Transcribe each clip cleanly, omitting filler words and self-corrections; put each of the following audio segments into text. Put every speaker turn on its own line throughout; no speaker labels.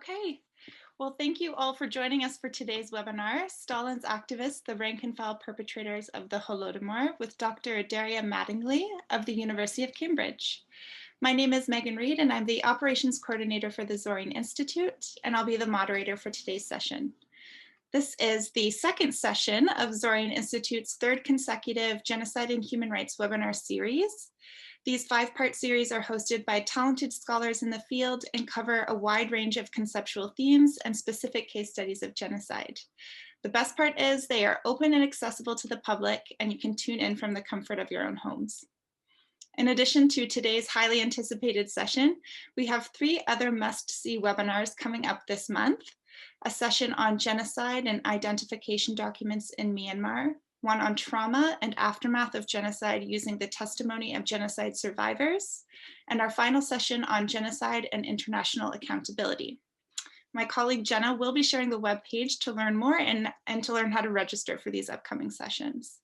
Okay, well, thank you all for joining us for today's webinar, Stalin's Activists, the Rank and File Perpetrators of the Holodomor, with Dr. Daria Mattingly of the University of Cambridge. My name is Megan Reed, and I'm the Operations Coordinator for the Zorin Institute, and I'll be the moderator for today's session. This is the second session of Zorin Institute's third consecutive Genocide and Human Rights webinar series. These 5-part series are hosted by talented scholars in the field and cover a wide range of conceptual themes and specific case studies of genocide. The best part is they are open and accessible to the public, and you can tune in from the comfort of your own homes. In addition to today's highly anticipated session, we have 3 other must-see webinars coming up this month: a session on genocide and identification documents in Myanmar, one on trauma and aftermath of genocide using the testimony of genocide survivors, and our final session on genocide and international accountability. My colleague Jenna will be sharing the webpage to learn more and to learn how to register for these upcoming sessions.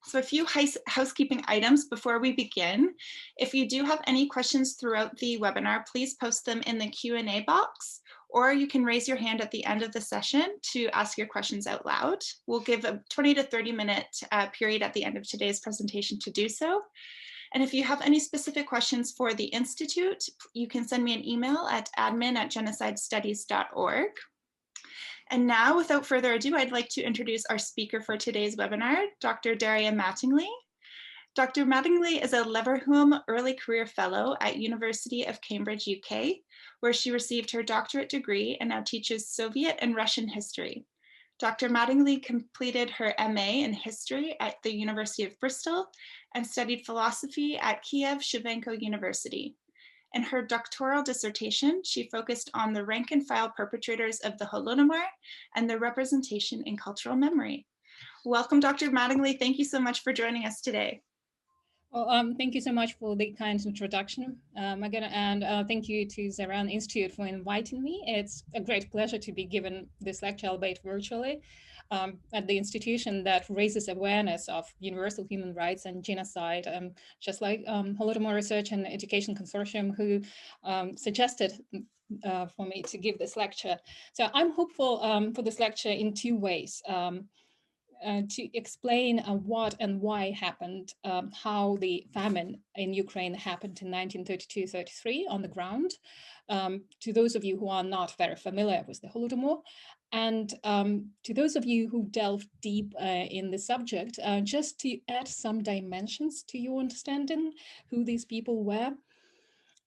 So a few housekeeping items before we begin. If you do have any questions throughout the webinar, please post them in the Q&A box, or you can raise your hand at the end of the session to ask your questions out loud. We'll give a 20 to 30 minute period at the end of today's presentation to do so. And if you have any specific questions for the Institute, you can send me an email at admin@genocidestudies.org. And now, without further ado, I'd like to introduce our speaker for today's webinar, Dr. Daria Mattingly. Dr. Mattingly is a Leverhulme Early Career Fellow at University of Cambridge, UK, where she received her doctorate degree and now teaches Soviet and Russian history. Dr. Mattingly completed her MA in history at the University of Bristol and studied philosophy at Kiev-Shevchenko University. In her doctoral dissertation, she focused on the rank and file perpetrators of the Holodomor and their representation in cultural memory. Welcome, Dr. Mattingly. Thank you so much for joining us today.
Well, thank you so much for the kind introduction, Megan, and thank you to Zorin Institute for inviting me. It's a great pleasure to be given this lecture, albeit virtually, at the institution that raises awareness of universal human rights and genocide, just like Holodomor Research and Education Consortium, who suggested for me to give this lecture. So I'm hopeful for this lecture in 2 ways. To explain what and why happened, how the famine in Ukraine happened in 1932-33 on the ground, to those of you who are not very familiar with the Holodomor, and to those of you who delve deep in the subject, just to add some dimensions to your understanding who these people were.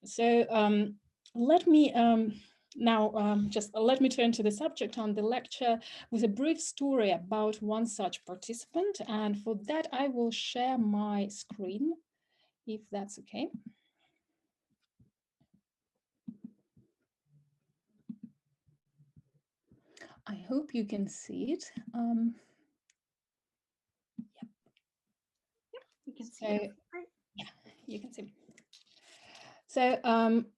So let me let me turn to the subject on the lecture with a brief story about one such participant. And for that, I will share my screen, if that's okay. I hope you can see it.
Yep, you can see it.
Yeah, you can see. So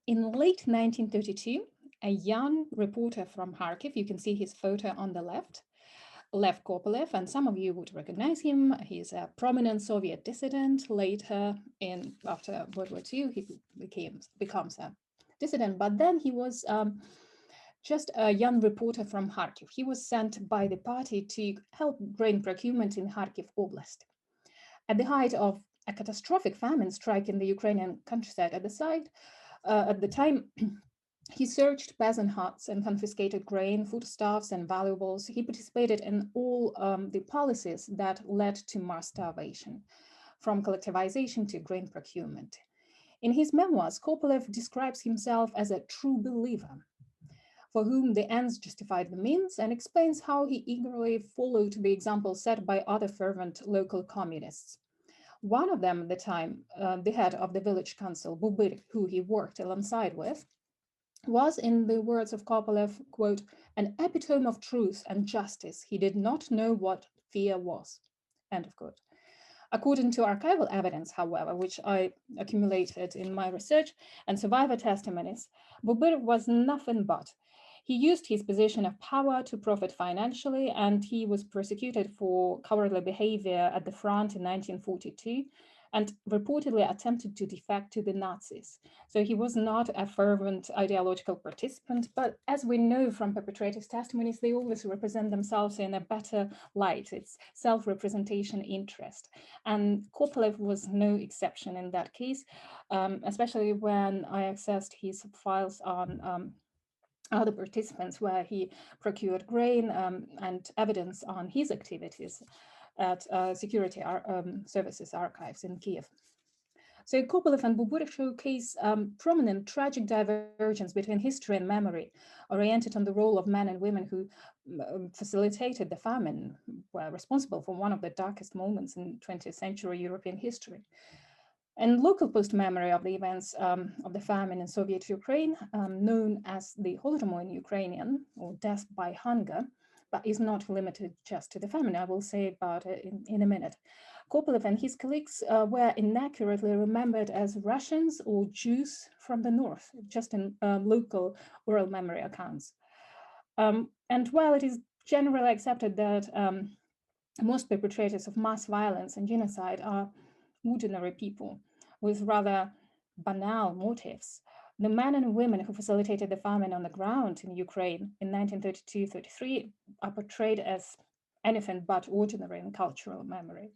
in late 1932, a young reporter from Kharkiv, you can see his photo on the left, Lev Kopelev, and some of you would recognize him. He's a prominent Soviet dissident. Later, after World War II, he becomes a dissident. But then he was just a young reporter from Kharkiv. He was sent by the party to help grain procurement in Kharkiv Oblast. At the height of a catastrophic famine striking the Ukrainian countryside at the time, he searched peasant huts and confiscated grain, foodstuffs, and valuables. He participated in all the policies that led to mass starvation, from collectivization to grain procurement. In his memoirs, Kopelev describes himself as a true believer, for whom the ends justified the means, and explains how he eagerly followed the example set by other fervent local communists. One of them at the time, the head of the village council, Bubir, who he worked alongside with, was, in the words of Kopelev, quote, an epitome of truth and justice. He did not know what fear was, end of quote. According to archival evidence, however, which I accumulated in my research and survivor testimonies, Bubir was nothing but. He used his position of power to profit financially, and he was persecuted for cowardly behavior at the front in 1942, and reportedly attempted to defect to the Nazis. So he was not a fervent ideological participant, but as we know from perpetrators' testimonies, they always represent themselves in a better light. It's self-representation interest. And Kopelev was no exception in that case, especially when I accessed his files on other participants, where he procured grain and evidence on his activities at security services archives in Kiev. So Kopelev and Buburik showcase prominent tragic divergence between history and memory, oriented on the role of men and women who facilitated the famine, were responsible for one of the darkest moments in 20th century European history. And local post-memory of the events of the famine in Soviet Ukraine, known as the Holodomor in Ukrainian, or death by hunger, but is not limited just to the famine. I will say about it in a minute. Kopelev and his colleagues were inaccurately remembered as Russians or Jews from the north, just in local oral memory accounts. And while it is generally accepted that most perpetrators of mass violence and genocide are ordinary people with rather banal motives, the men and women who facilitated the famine on the ground in Ukraine in 1932-33 are portrayed as anything but ordinary in cultural memory.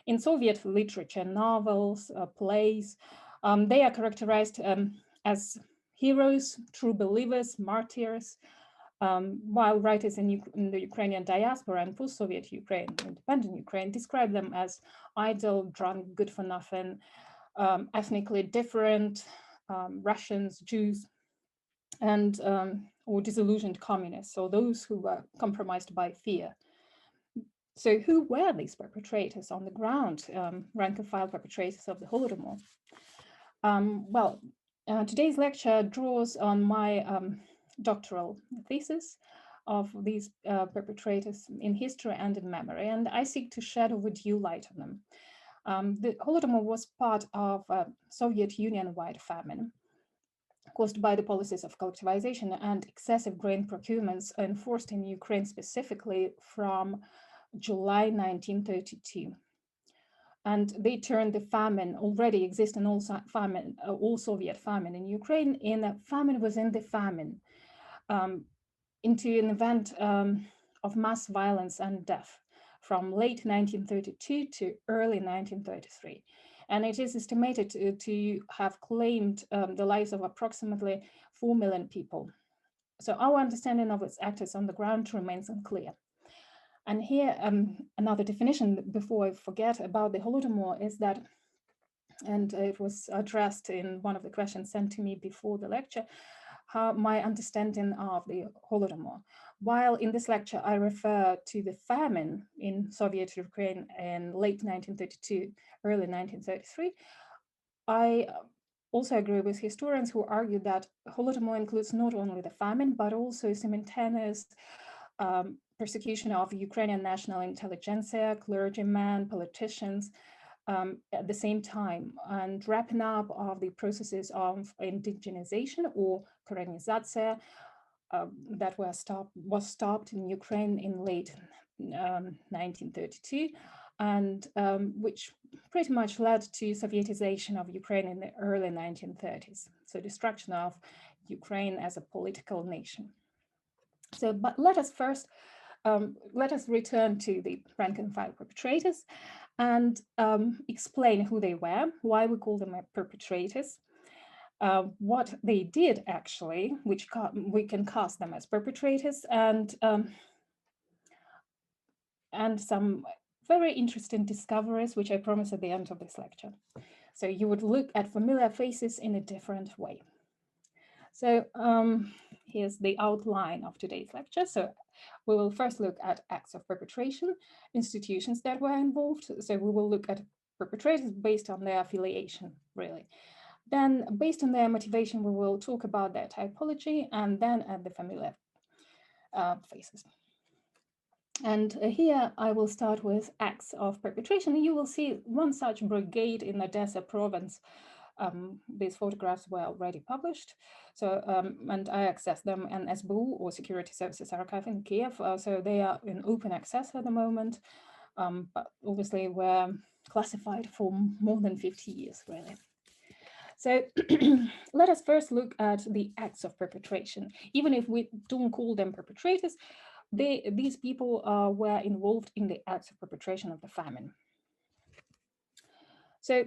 In Soviet literature, novels, plays, they are characterized as heroes, true believers, martyrs, while writers in the Ukrainian diaspora and post-Soviet Ukraine, independent Ukraine, describe them as idle, drunk, good-for-nothing, ethnically different, Russians, Jews, and or disillusioned communists, or those who were compromised by fear. So who were these perpetrators on the ground, rank-and-file perpetrators of the Holodomor? Today's lecture draws on my doctoral thesis of these perpetrators in history and in memory, and I seek to shed over due light on them. The Holodomor was part of a Soviet Union-wide famine caused by the policies of collectivization and excessive grain procurements enforced in Ukraine specifically from July 1932. And they turned the famine, already existing all Soviet famine in Ukraine, in a famine within the famine, into an event of mass violence and death from late 1932 to early 1933. And it is estimated to have claimed the lives of approximately 4 million people. So our understanding of its actors on the ground remains unclear. And here, another definition before I forget about the Holodomor is that, and it was addressed in one of the questions sent to me before the lecture, how my understanding of the Holodomor. While in this lecture I refer to the famine in Soviet Ukraine in late 1932, early 1933, I also agree with historians who argue that Holodomor includes not only the famine, but also simultaneous persecution of Ukrainian national intelligentsia, clergymen, politicians, at the same time, and wrapping up of the processes of indigenization or Korenizatsiya that was stopped in Ukraine in late 1932, and which pretty much led to Sovietization of Ukraine in the early 1930s. So destruction of Ukraine as a political nation. So, but let us first, let us return to the rank-and-file perpetrators and explain who they were, why we call them perpetrators, what they did actually, which we can cast them as perpetrators, and some very interesting discoveries, which I promise at the end of this lecture. So you would look at familiar faces in a different way. So here's the outline of today's lecture. So we will first look at acts of perpetration, institutions that were involved. So we will look at perpetrators based on their affiliation, really. Then, based on their motivation, we will talk about their typology, and then at the familiar faces. And here I will start with acts of perpetration. You will see one such brigade in Odessa province. These photographs were already published, so and I accessed them in SBU, or Security Services Archive in Kiev. So they are in open access at the moment, but obviously were classified for more than 50 years, really. So let us first look at the acts of perpetration. Even if we don't call them perpetrators, these people were involved in the acts of perpetration of the famine. So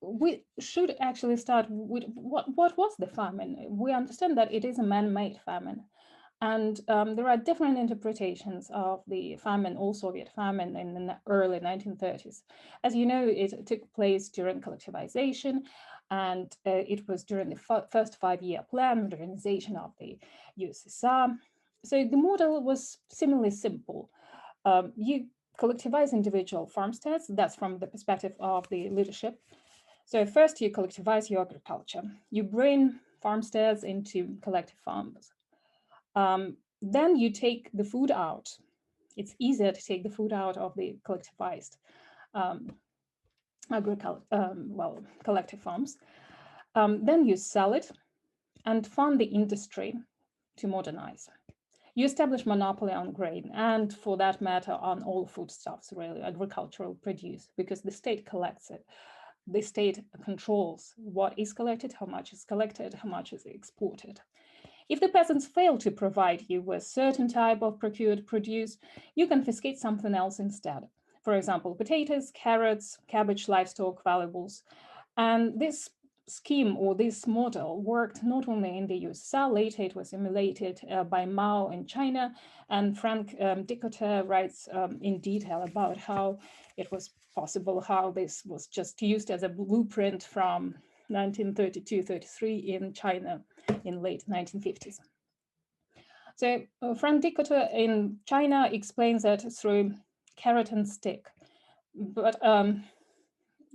we should actually start with what was the famine. We understand that it is a man-made famine. And there are different interpretations of the famine, all Soviet famine in the early 1930s. As you know, it took place during collectivization, and it was during the first 5-year plan, modernization of the USSR. So the model was similarly simple. You collectivize individual farmsteads, that's from the perspective of the leadership. So first you collectivize your agriculture. You bring farmsteads into collective farms. Then you take the food out. It's easier to take the food out of the collectivized collective farms. Then you sell it and fund the industry to modernize. You establish monopoly on grain and, for that matter, on all foodstuffs, really, agricultural produce, because the state collects it. The state controls what is collected, how much is collected, how much is exported. If the peasants fail to provide you with certain type of procured produce, you confiscate something else instead. For example, potatoes, carrots, cabbage, livestock, valuables. And this scheme or this model worked not only in the USSR, later it was emulated by Mao in China, and Frank Dikötter writes in detail about how it was possible, how this was just used as a blueprint from 1932-33 in China in late 1950s. So Frank Dikötter in China explains that through carrot and stick, but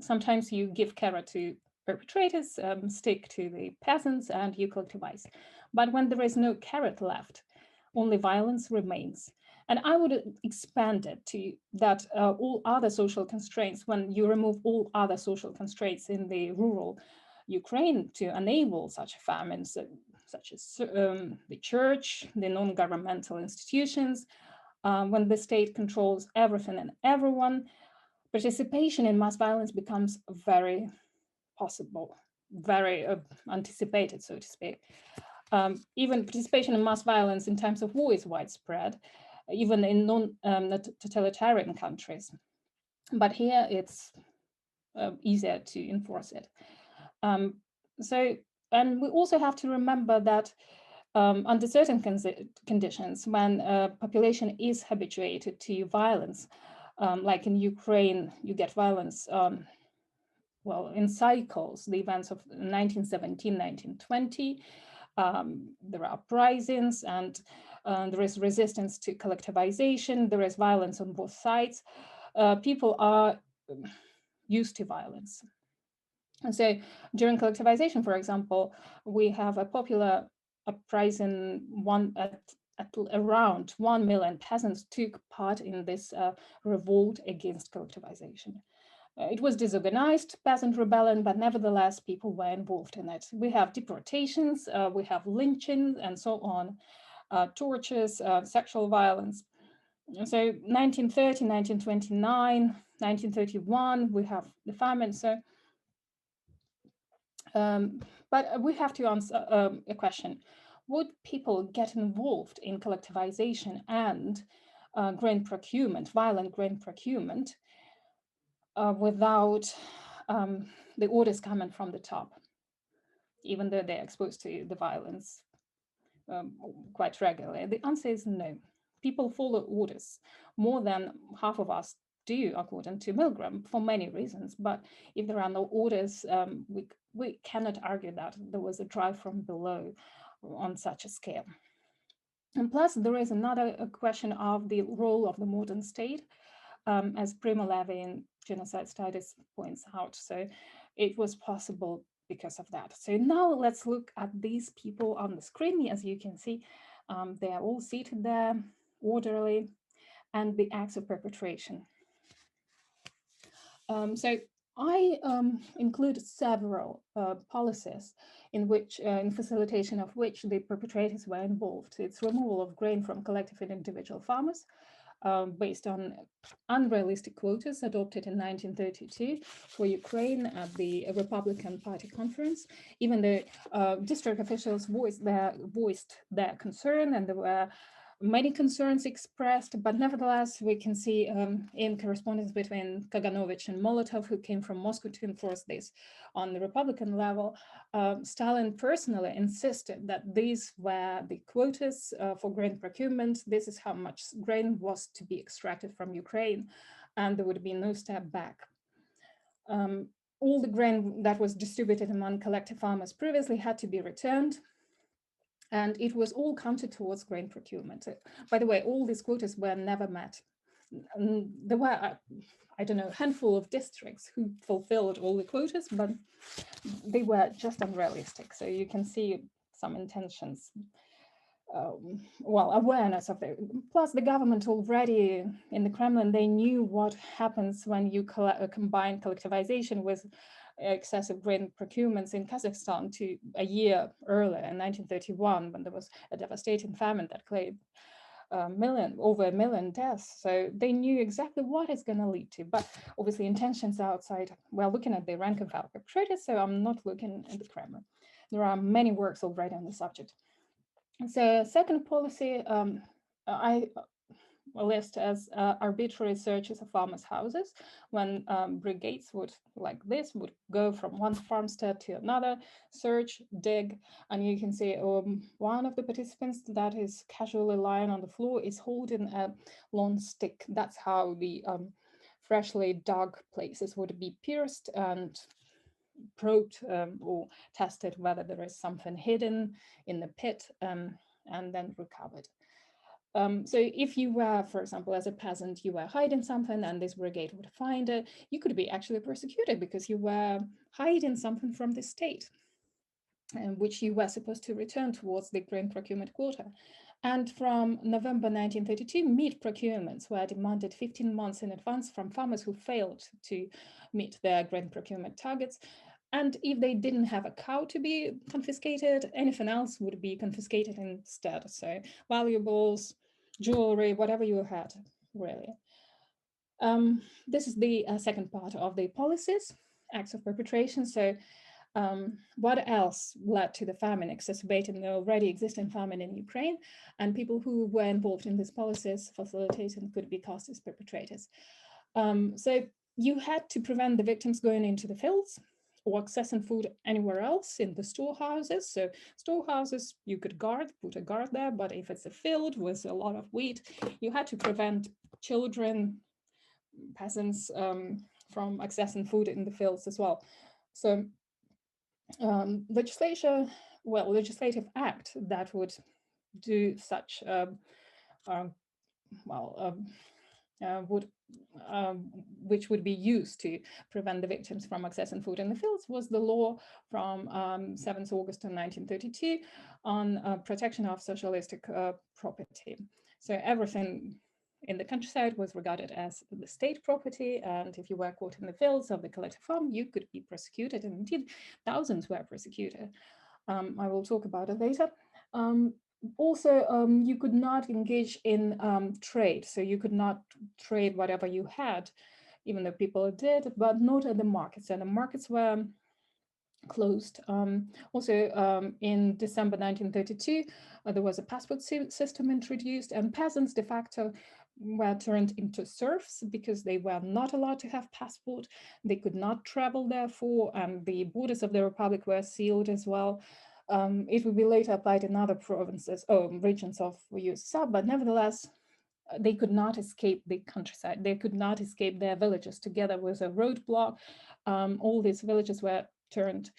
sometimes you give carrot to perpetrators, stick to the peasants, and you collectivize. But when there is no carrot left, only violence remains. And I would expand it to that all other social constraints, when you remove all other social constraints in the rural Ukraine to enable such famines, such as the church, the non-governmental institutions, when the state controls everything and everyone, participation in mass violence becomes very possible, very anticipated, so to speak. Even participation in mass violence in times of war is widespread, even in non-totalitarian countries. But here it's easier to enforce it. And we also have to remember that under certain conditions, when a population is habituated to violence, like in Ukraine, you get violence in cycles, the events of 1917, 1920, there are uprisings, and there is resistance to collectivization, there is violence on both sides. People are used to violence. And so during collectivization, for example, we have a popular uprising at around 1 million peasants took part in this revolt against collectivization. It was disorganized peasant rebellion, but nevertheless, people were involved in it. We have deportations, we have lynching, and so on, tortures, sexual violence. So 1930, 1929, 1931, we have the famine. So, but we have to answer a question. Would people get involved in collectivization and grain procurement, violent grain procurement, without the orders coming from the top, even though they're exposed to the violence quite regularly? The answer is no. People follow orders. More than half of us do, according to Milgram, for many reasons. But if there are no orders, we cannot argue that there was a drive from below on such a scale. And plus, there is another question of the role of the modern state, as Primo Levi in Genocide Studies points out. So it was possible because of that. So now let's look at these people on the screen. As you can see, they are all seated there, orderly, and the acts of perpetration. So I include several policies in which, in facilitation of which the perpetrators were involved. It's removal of grain from collective and individual farmers, based on unrealistic quotas adopted in 1932 for Ukraine at the Republican Party conference. Even the district officials voiced their concern, and there were many concerns expressed, but nevertheless, we can see in correspondence between Kaganovich and Molotov, who came from Moscow to enforce this on the Republican level, Stalin personally insisted that these were the quotas for grain procurement. This is how much grain was to be extracted from Ukraine, and there would be no step back. All the grain that was distributed among collective farmers previously had to be returned, and it was all counted towards grain procurement. By the way, all these quotas were never met. There were, I don't know, a handful of districts who fulfilled all the quotas, but they were just unrealistic. So you can see some intentions. Awareness of the, plus the government already in the Kremlin, they knew what happens when you combine collectivization with excessive grain procurements in Kazakhstan to a year earlier in 1931, when there was a devastating famine that claimed over 1 million deaths. So they knew exactly what it's going to lead to, but obviously intentions outside. We're looking at the rank and file perpetrators, so I'm not looking at the Kremlin. There are many works already on the subject. So second policy, I list as arbitrary searches of farmers' houses, when brigades would, like this, would go from one farmstead to another, search, dig, and you can see one of the participants that is casually lying on the floor is holding a long stick. That's how the freshly dug places would be pierced and probed or tested whether there is something hidden in the pit, and then recovered. So if you were, for example, as a peasant, you were hiding something and this brigade would find it, you could be actually persecuted because you were hiding something from the state, which you were supposed to return towards the grain procurement quota. And from November 1932, meat procurements were demanded 15 months in advance from farmers who failed to meet their grain procurement targets. And if they didn't have a cow to be confiscated, anything else would be confiscated instead. So valuables, jewelry, whatever you had, really. This is the second part of the policies, acts of perpetration. So what else led to the famine, exacerbating the already existing famine in Ukraine? And people who were involved in these policies facilitating could be cast as perpetrators. So you had to prevent the victims going into the fields or accessing food anywhere else in the storehouses. So storehouses, you could put a guard there, but if it's a field with a lot of wheat, you had to prevent children, peasants from accessing food in the fields as well. So legislative act that would do such which would be used to prevent the victims from accessing food in the fields was the law from 7th August 1932 on protection of socialistic property. So everything in the countryside was regarded as the state property, and if you were caught in the fields of the collective farm, you could be prosecuted, and indeed thousands were prosecuted. I will talk about it later. Also, you could not engage in trade, so you could not trade whatever you had, even though people did, but not at the markets, and the markets were closed. Also, in December 1932, there was a passport system introduced, and peasants de facto were turned into serfs because they were not allowed to have passport. They could not travel, therefore, and the borders of the republic were sealed as well. It would be later applied in other provinces, regions of USSR, but nevertheless, they could not escape the countryside. They could not escape their villages. Together with a roadblock, all these villages were turned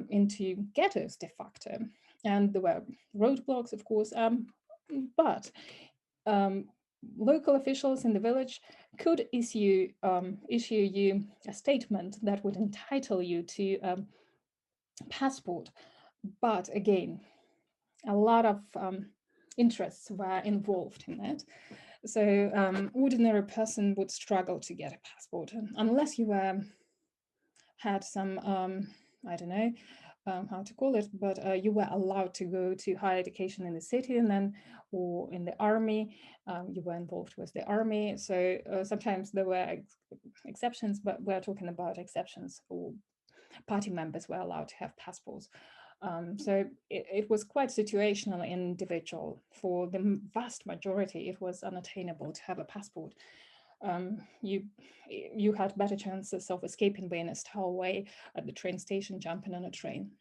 into ghettos de facto. And there were roadblocks, of course, but local officials in the village could issue you a statement that would entitle you to passport. But again, a lot of interests were involved in that. So ordinary person would struggle to get a passport unless you had some, I don't know, how to call it, but you were allowed to go to higher education in the city, and then or in the army. You were involved with the army, so sometimes there were exceptions, but we're talking about exceptions, or party members were allowed to have passports. So it was quite situational and individual. For the vast majority, it was unattainable to have a passport. You had better chances of escaping being a stowaway at the train station, jumping on a train.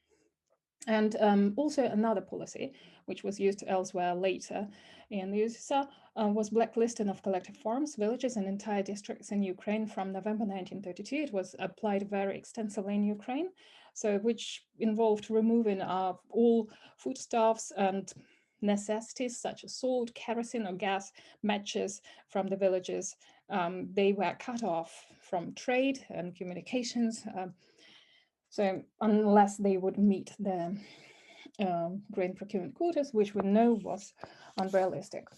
And also another policy, which was used elsewhere later in the USSR, was blacklisting of collective farms, villages, and entire districts in Ukraine from November 1932. It was applied very extensively in Ukraine, so which involved removing all foodstuffs and necessities such as salt, kerosene, or gas, matches from the villages. They were cut off from trade and communications. So unless they would meet the grain procurement quotas, which we know was unrealistic.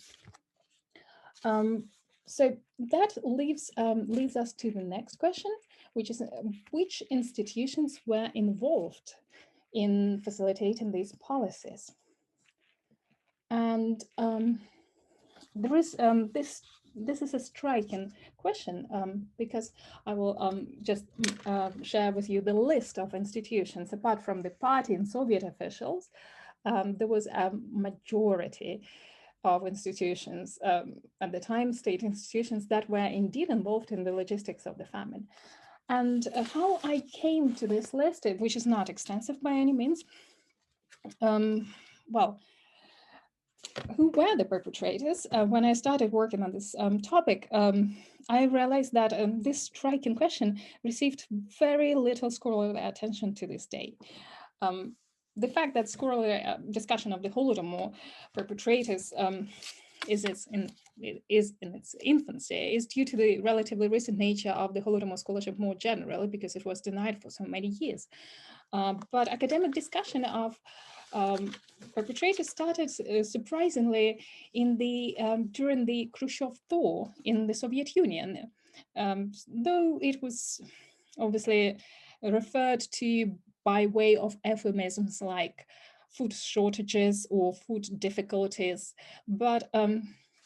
So that leads us to the next question, which is which institutions were involved in facilitating these policies? And there is this is a striking question, because I will just share with you the list of institutions. Apart from the party and Soviet officials, there was a majority of institutions at the time, state institutions that were indeed involved in the logistics of the famine. And how I came to this list, which is not extensive by any means, well, who were the perpetrators? When I started working on this topic, I realized that this striking question received very little scholarly attention to this day. The fact that scholarly discussion of the Holodomor perpetrators is in its infancy is due to the relatively recent nature of the Holodomor scholarship more generally, because it was denied for so many years. But academic discussion of perpetrators started surprisingly in the during the Khrushchev thaw in the Soviet Union, though it was obviously referred to by way of euphemisms like food shortages or food difficulties, but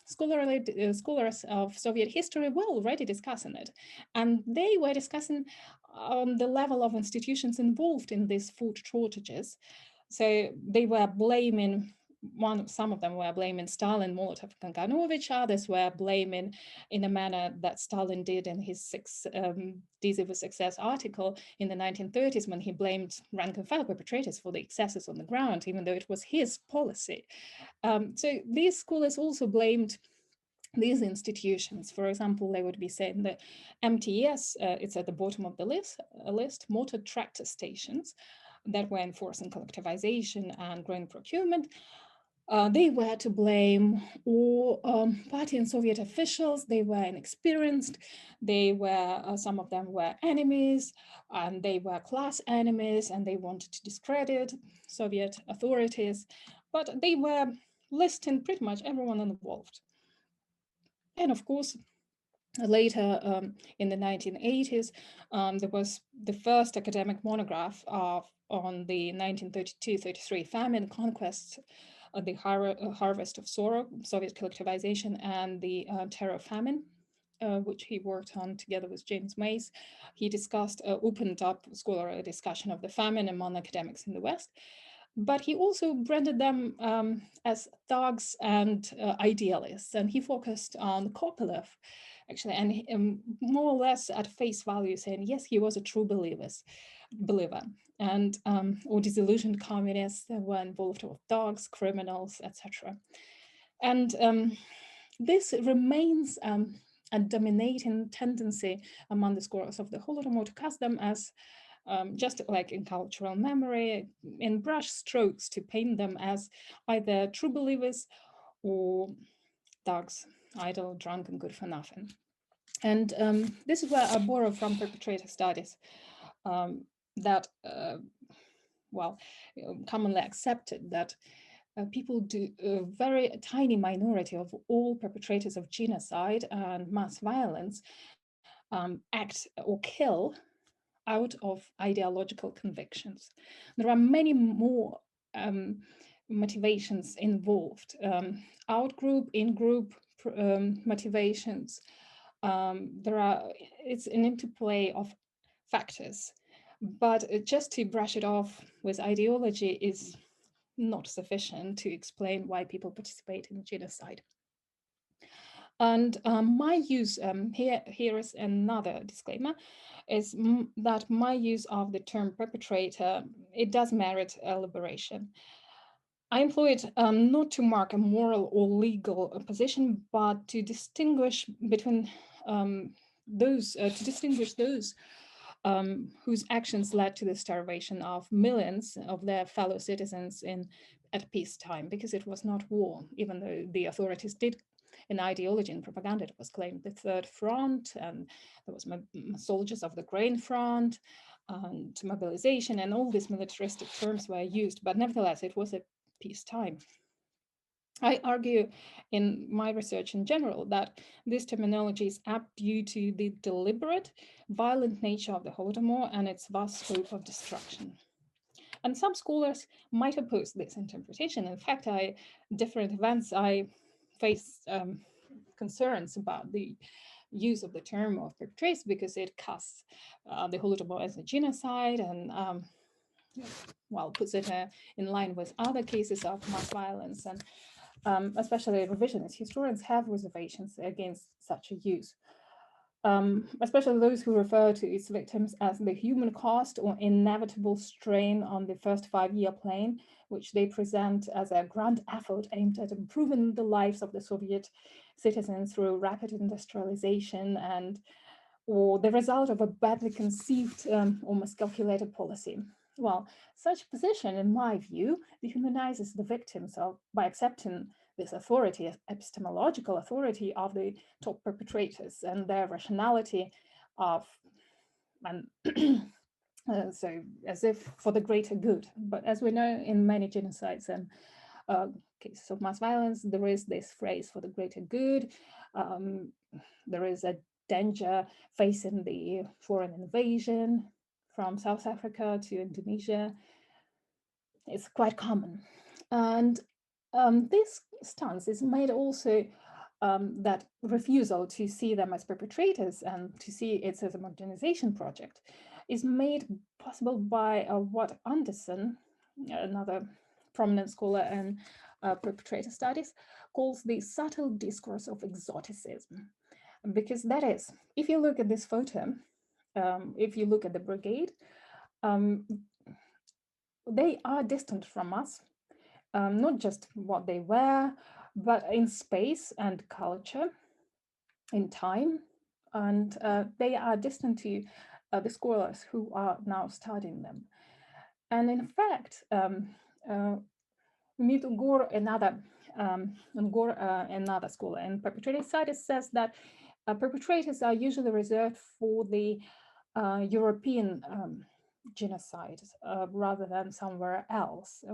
scholars of Soviet history were already discussing it, and they were discussing the level of institutions involved in these food shortages. So they were blaming some of them were blaming Stalin, Molotov, and Kaganovich. Others were blaming in a manner that Stalin did in his Dizzy with Success article in the 1930s, when he blamed rank and file perpetrators for the excesses on the ground, even though it was his policy. So these scholars also blamed these institutions. For example, they would be saying that MTS, it's at the bottom of the list, motor tractor stations that were enforcing collectivization and grain procurement. They were to blame, or party and Soviet officials. They were inexperienced. They were, some of them were enemies, and they were class enemies, and they wanted to discredit Soviet authorities. But they were listing pretty much everyone involved. And of course, later in the 1980s, there was the first academic monograph on the 1932-33 famine, conquests, the harvest of sorrow, Soviet collectivization, and the terror famine, which he worked on together with James Mays. He discussed, opened up scholarly discussion of the famine among academics in the West. But he also branded them as thugs and idealists, and he focused on Kopelev, actually, and more or less at face value saying, yes, he was a true believer, and or disillusioned communists that were involved with thugs, criminals, etc. And this remains a dominating tendency among the scholars of the Holodomor to cast them as just like in cultural memory, in brush strokes, to paint them as either true believers or thugs, idle, drunk, and good for nothing. And this is where I borrow from perpetrator studies that, well, commonly accepted that people do a very tiny minority of all perpetrators of genocide and mass violence act or kill out of ideological convictions. There are many more motivations involved, out-group, in-group motivations. It's an interplay of factors, but just to brush it off with ideology is not sufficient to explain why people participate in genocide. And my use, here is another disclaimer, is that my use of the term perpetrator, it does merit elaboration. I employ it not to mark a moral or legal position, but to distinguish between those whose actions led to the starvation of millions of their fellow citizens at peacetime, because it was not war, even though the authorities did, in ideology and propaganda, it was claimed the Third Front, and there was soldiers of the Grain Front, and mobilization, and all these militaristic terms were used, but nevertheless, it was a peacetime. I argue in my research in general that this terminology is apt due to the deliberate, violent nature of the Holodomor and its vast scope of destruction. And some scholars might oppose this interpretation. In fact, different events, I face concerns about the use of the term of perpetrators because it casts the Holodomor as a genocide and puts it in line with other cases of mass violence, and especially revisionist historians have reservations against such a use. Especially those who refer to its victims as the human cost or inevitable strain on the first 5-year plan, which they present as a grand effort aimed at improving the lives of the Soviet citizens through rapid industrialization or the result of a badly conceived, almost calculated policy. Well, such position, in my view, dehumanizes the victims by accepting this authority, epistemological authority of the top perpetrators and their rationality so as if for the greater good. But as we know, in many genocides and cases of mass violence, there is this phrase for the greater good. There is a danger facing the foreign invasion from South Africa to Indonesia. It's quite common. And this stance is made also that refusal to see them as perpetrators and to see it as a modernization project is made possible by what Anderson, another prominent scholar in perpetrator studies, calls the subtle discourse of exoticism. Because that is, if you look at this photo, if you look at the brigade, they are distant from us, not just what they wear, but in space and culture, in time, and they are distant to the scholars who are now studying them. And in fact, Gore, another scholar in perpetrator studies, says that perpetrators are usually reserved for the European genocide rather than somewhere else.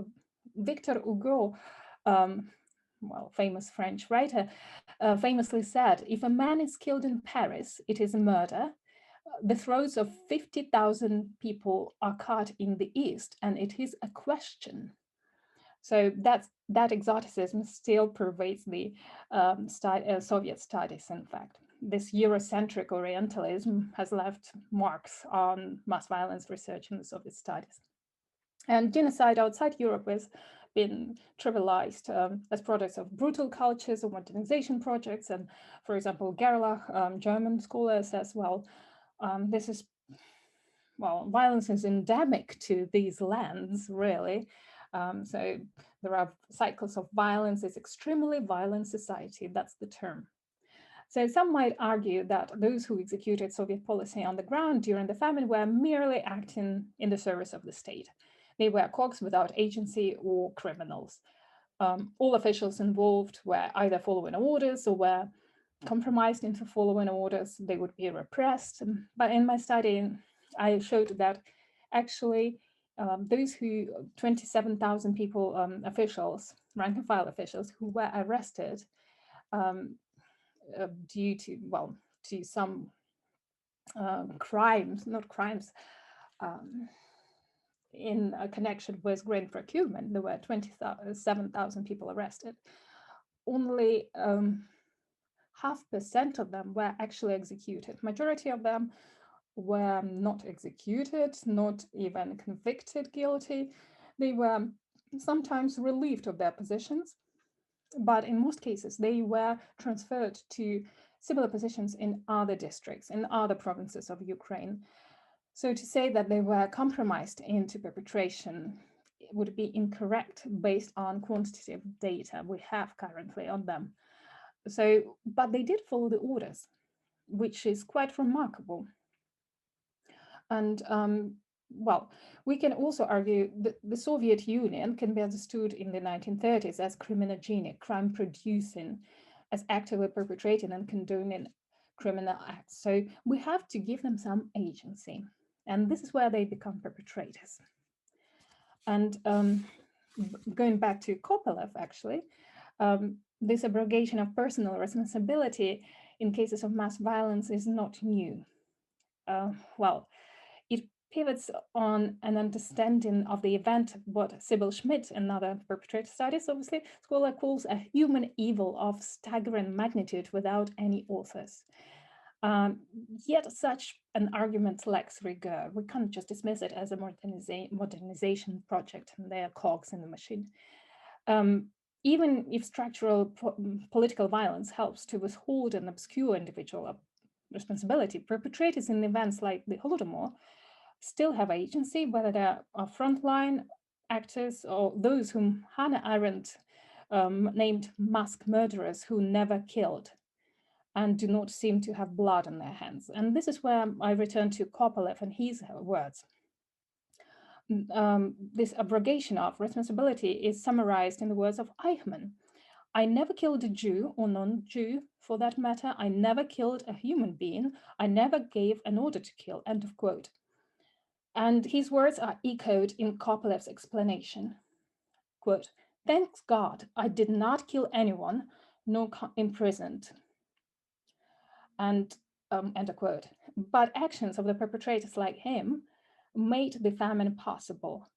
Victor Hugo, famous French writer, famously said, if a man is killed in Paris, it is a murder. The throats of 50,000 people are cut in the East, and it is a question. So that exoticism still pervades the Soviet studies, in fact. This Eurocentric Orientalism has left marks on mass violence research in the Soviet studies. And genocide outside Europe has been trivialized as products of brutal cultures or modernization projects. And for example, Gerlach, German scholar, says, violence is endemic to these lands, really. So there are cycles of violence. It's extremely violent society. That's the term. So some might argue that those who executed Soviet policy on the ground during the famine were merely acting in the service of the state. They were cogs without agency or criminals. All officials involved were either following orders or were compromised into following orders. They would be repressed. But in my study, I showed that actually those 27,000 people, officials, rank and file officials who were arrested due to some crimes, not crimes, in a connection with grain procurement, there were 27,000 people arrested. Only 0.5% of them were actually executed. Majority of them were not executed, not even convicted guilty. They were sometimes relieved of their positions, but in most cases, they were transferred to similar positions in other districts, in other provinces of Ukraine. So to say that they were compromised into perpetration would be incorrect based on quantitative data we have currently on them. So, but they did follow the orders, which is quite remarkable. And well, we can also argue that the Soviet Union can be understood in the 1930s as criminogenic, crime producing, as actively perpetrating and condoning criminal acts. So we have to give them some agency. And this is where they become perpetrators. And going back to Kopelev, actually, this abrogation of personal responsibility in cases of mass violence is not new. Well, it pivots on an understanding of the event, what Sybil Schmidt, another perpetrator studies, obviously, scholar calls a human evil of staggering magnitude without any authors. Yet such an argument lacks rigor. We can't just dismiss it as a modernization project and they are cogs in the machine. Even if structural political violence helps to withhold and obscure individual responsibility, perpetrators in events like the Holodomor still have agency, whether they are frontline actors or those whom Hannah Arendt named mask murderers who never killed and do not seem to have blood on their hands. And this is where I return to Kopelev and his words. This abrogation of responsibility is summarized in the words of Eichmann. I never killed a Jew or non-Jew for that matter. I never killed a human being. I never gave an order to kill, end of quote. And his words are echoed in Kopelev's explanation. Quote, thanks God, I did not kill anyone, nor imprisoned. And end of quote. But actions of the perpetrators like him made the famine possible.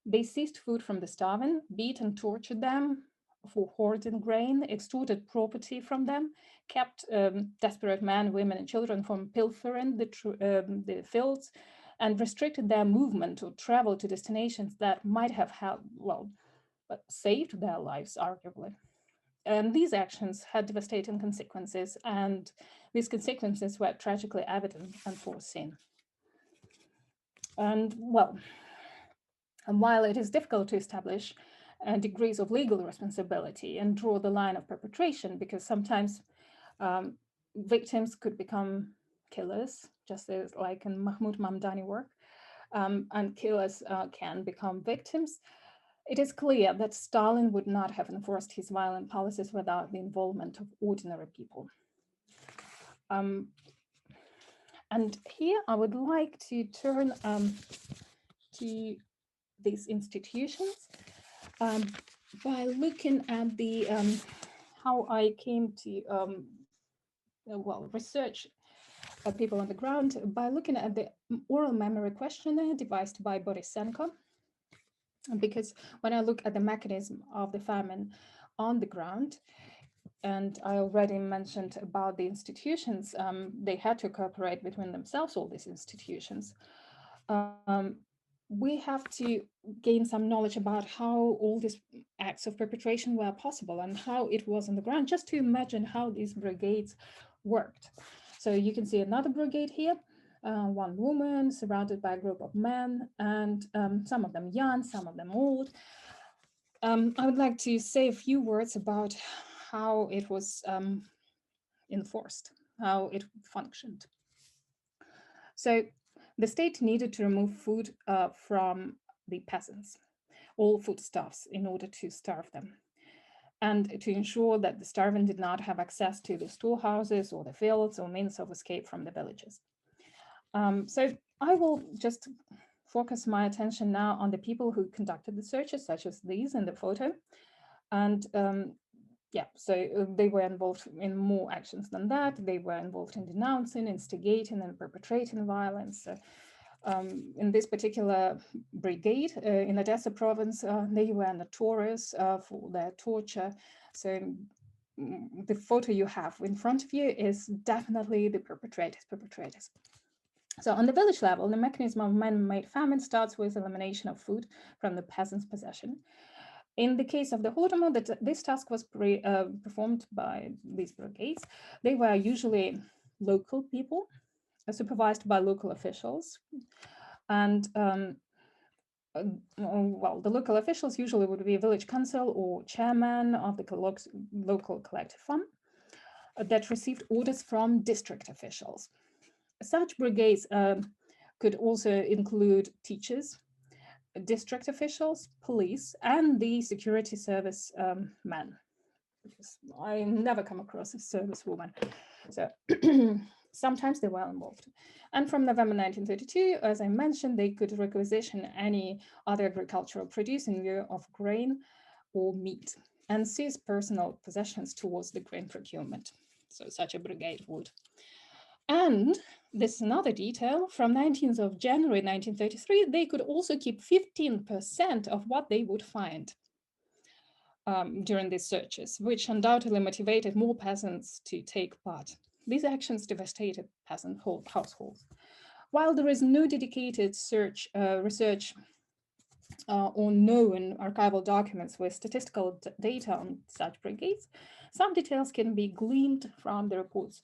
They seized food from the starving, beat and tortured them for hoarding grain, extorted property from them, kept desperate men, women, and children from pilfering the fields, and restricted their movement or travel to destinations that might have saved their lives, arguably. And these actions had devastating consequences, and these consequences were tragically evident and foreseen. And well, and while it is difficult to establish degrees of legal responsibility and draw the line of perpetration, because sometimes victims could become killers, just as like in Mahmoud Mamdani work, and killers can become victims. It is clear that Stalin would not have enforced his violent policies without the involvement of ordinary people. And here I would like to turn to these institutions by looking at the how I came to research people on the ground by looking at the oral memory questionnaire devised by Borisenko. Because when I look at the mechanism of the famine on the ground, and I already mentioned about the institutions, they had to cooperate between themselves, all these institutions. We have to gain some knowledge about how all these acts of perpetration were possible and how it was on the ground, just to imagine how these brigades worked. So you can see another brigade here, one woman surrounded by a group of men, and some of them young, some of them old. I would like to say a few words about how it was enforced, how it functioned. So the state needed to remove food from the peasants, all foodstuffs, in order to starve them, and to ensure that the starving did not have access to the storehouses or the fields or means of escape from the villages. So I will just focus my attention now on the people who conducted the searches, such as these in the photo. And so they were involved in more actions than that. They were involved in denouncing, instigating, and perpetrating violence. In this particular brigade in Odessa province, they were notorious for their torture. So the photo you have in front of you is definitely the perpetrators. So on the village level, the mechanism of man-made famine starts with elimination of food from the peasants' possession. In the case of the Holodomor, this task was performed by these brigades. They were usually local people, supervised by local officials. And well, the local officials usually would be a village council or chairman of the local collective fund that received orders from district officials. Such brigades could also include teachers, district officials, police, and the security service men. I never come across a service woman. So sometimes they were involved. And from November 1932, as I mentioned, they could requisition any other agricultural produce in lieu of grain or meat and seize personal possessions towards the grain procurement. So such a brigade would. And this is another detail, from 19th of January 1933, they could also keep 15% of what they would find during these searches, which undoubtedly motivated more peasants to take part. These actions devastated peasant households. While there is no dedicated research or known archival documents with statistical data on such brigades, some details can be gleaned from the reports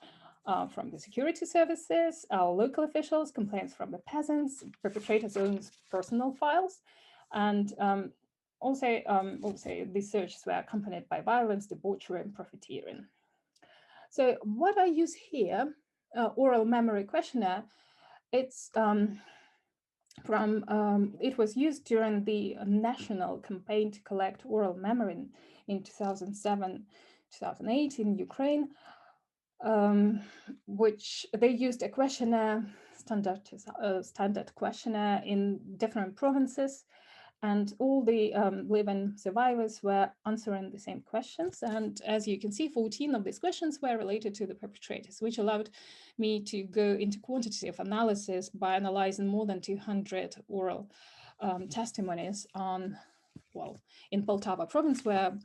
from the security services, local officials, complaints from the peasants, perpetrators' own personal files, and also these searches were accompanied by violence, debauchery, and profiteering. So what I use here, oral memory questionnaire, it's it was used during the national campaign to collect oral memory in 2007, 2008 in Ukraine, which they used a questionnaire, standard questionnaire in different provinces, and all the living survivors were answering the same questions. And as you can see, 14 of these questions were related to the perpetrators, which allowed me to go into quantitative analysis by analyzing more than 200 oral testimonies on, well, in Poltava province, where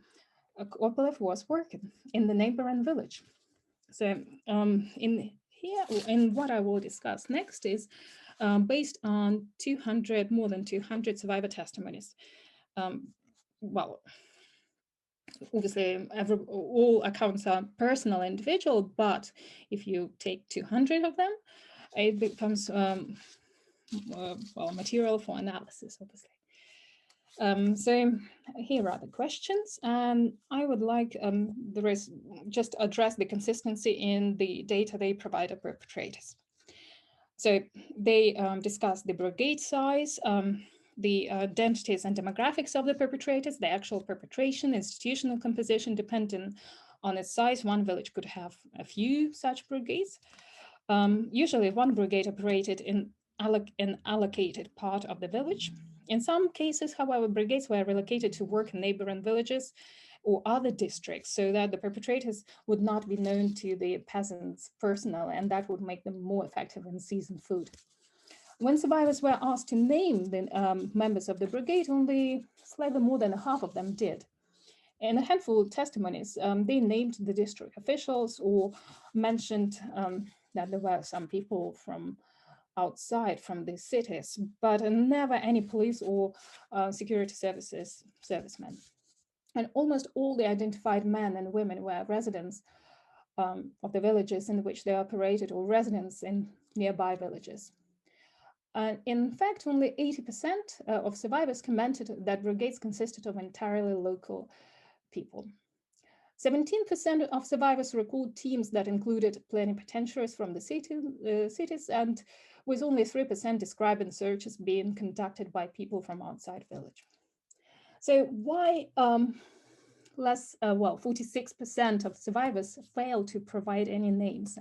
Kopelev was working in the neighboring village. So in what I will discuss next is based on more than 200 survivor testimonies. Well, obviously all accounts are personal, individual, but if you take 200 of them, it becomes well, material for analysis, obviously. So here are the questions, and I would like just address the consistency in the data they provide of perpetrators. So they discuss the brigade size, the identities and demographics of the perpetrators, the actual perpetration, institutional composition. Depending on its size, one village could have a few such brigades. Usually one brigade operated in an allocated part of the village. In some cases, however, brigades were relocated to work in neighboring villages or other districts so that the perpetrators would not be known to the peasants personally, and that would make them more effective in seizing food. When survivors were asked to name the members of the brigade, only slightly more than half of them did. In a handful of testimonies, they named the district officials or mentioned that there were some people from outside from the cities, but never any police or security servicemen. And almost all the identified men and women were residents of the villages in which they operated or residents in nearby villages. In fact, only 80% of survivors commented that brigades consisted of entirely local people. 17% of survivors recalled teams that included plenipotentiaries from the cities, and with only 3% describing searches being conducted by people from outside village. So why 46% of survivors failed to provide any names?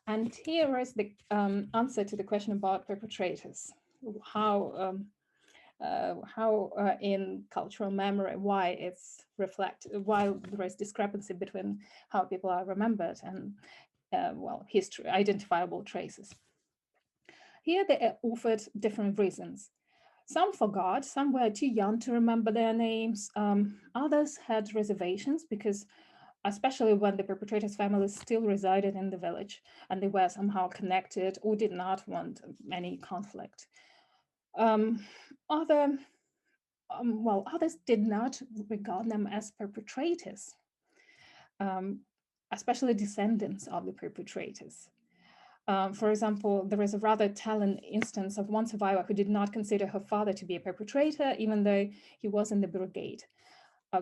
And here is the answer to the question about perpetrators. How in cultural memory, why it's reflected, why there is discrepancy between how people are remembered and history, identifiable traces. Here they offered different reasons. Some forgot, some were too young to remember their names. Others had reservations because, especially when the perpetrators' families still resided in the village and they were somehow connected or did not want any conflict. Others did not regard them as perpetrators, especially descendants of the perpetrators. For example, there is a rather telling instance of one survivor who did not consider her father to be a perpetrator, even though he was in the brigade.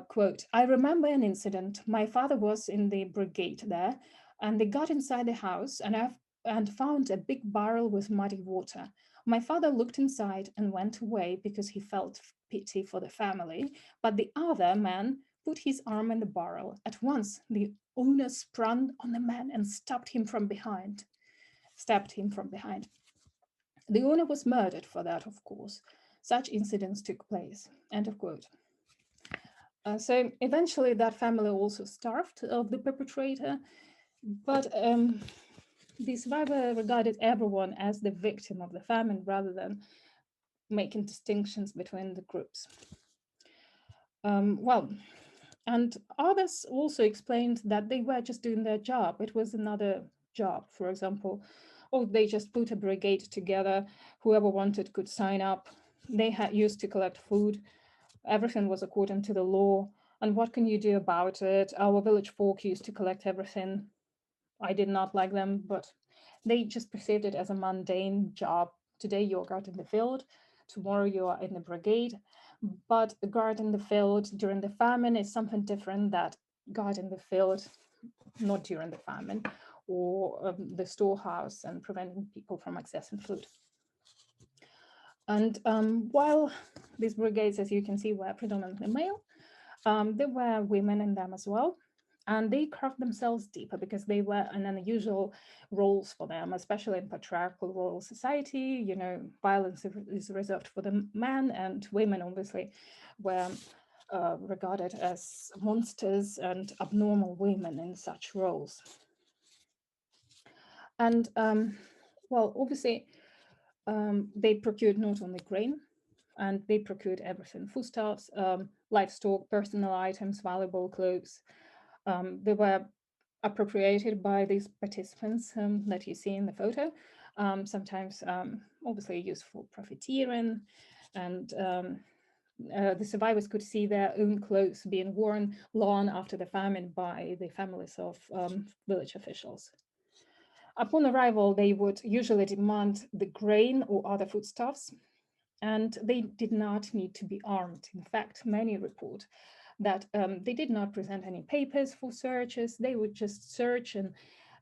Quote, "I remember an incident. My father was in the brigade there, and they got inside the house and found a big barrel with muddy water. My father looked inside and went away because he felt pity for the family, but the other man put his arm in the barrel. At once, the owner sprung on the man and stabbed him from behind. The owner was murdered for that, of course. Such incidents took place." End of quote. So eventually that family also starved of the perpetrator, but the survivor regarded everyone as the victim of the famine rather than making distinctions between the groups. And others also explained that they were just doing their job. It was another job, for example, or they just put a brigade together. Whoever wanted could sign up. They had used to collect food. Everything was according to the law. And what can you do about it? Our village folk used to collect everything. I did not like them, but they just perceived it as a mundane job. Today you're guarding the field, tomorrow you are in the brigade. But guarding the field during the famine is something different than guarding the field not during the famine, or the storehouse and preventing people from accessing food. And while these brigades, as you can see, were predominantly male, there were women in them as well. And they carved themselves deeper because they were in unusual roles for them, especially in patriarchal royal society. You know, violence is reserved for the men, and women obviously were regarded as monsters and abnormal women in such roles. And obviously, they procured not only grain, and they procured everything: foodstuffs, livestock, personal items, valuable clothes. They were appropriated by these participants that you see in the photo, sometimes obviously used for profiteering, and the survivors could see their own clothes being worn long after the famine by the families of village officials. Upon arrival, they would usually demand the grain or other foodstuffs, and they did not need to be armed. In fact, many report that they did not present any papers for searches. They would just search, and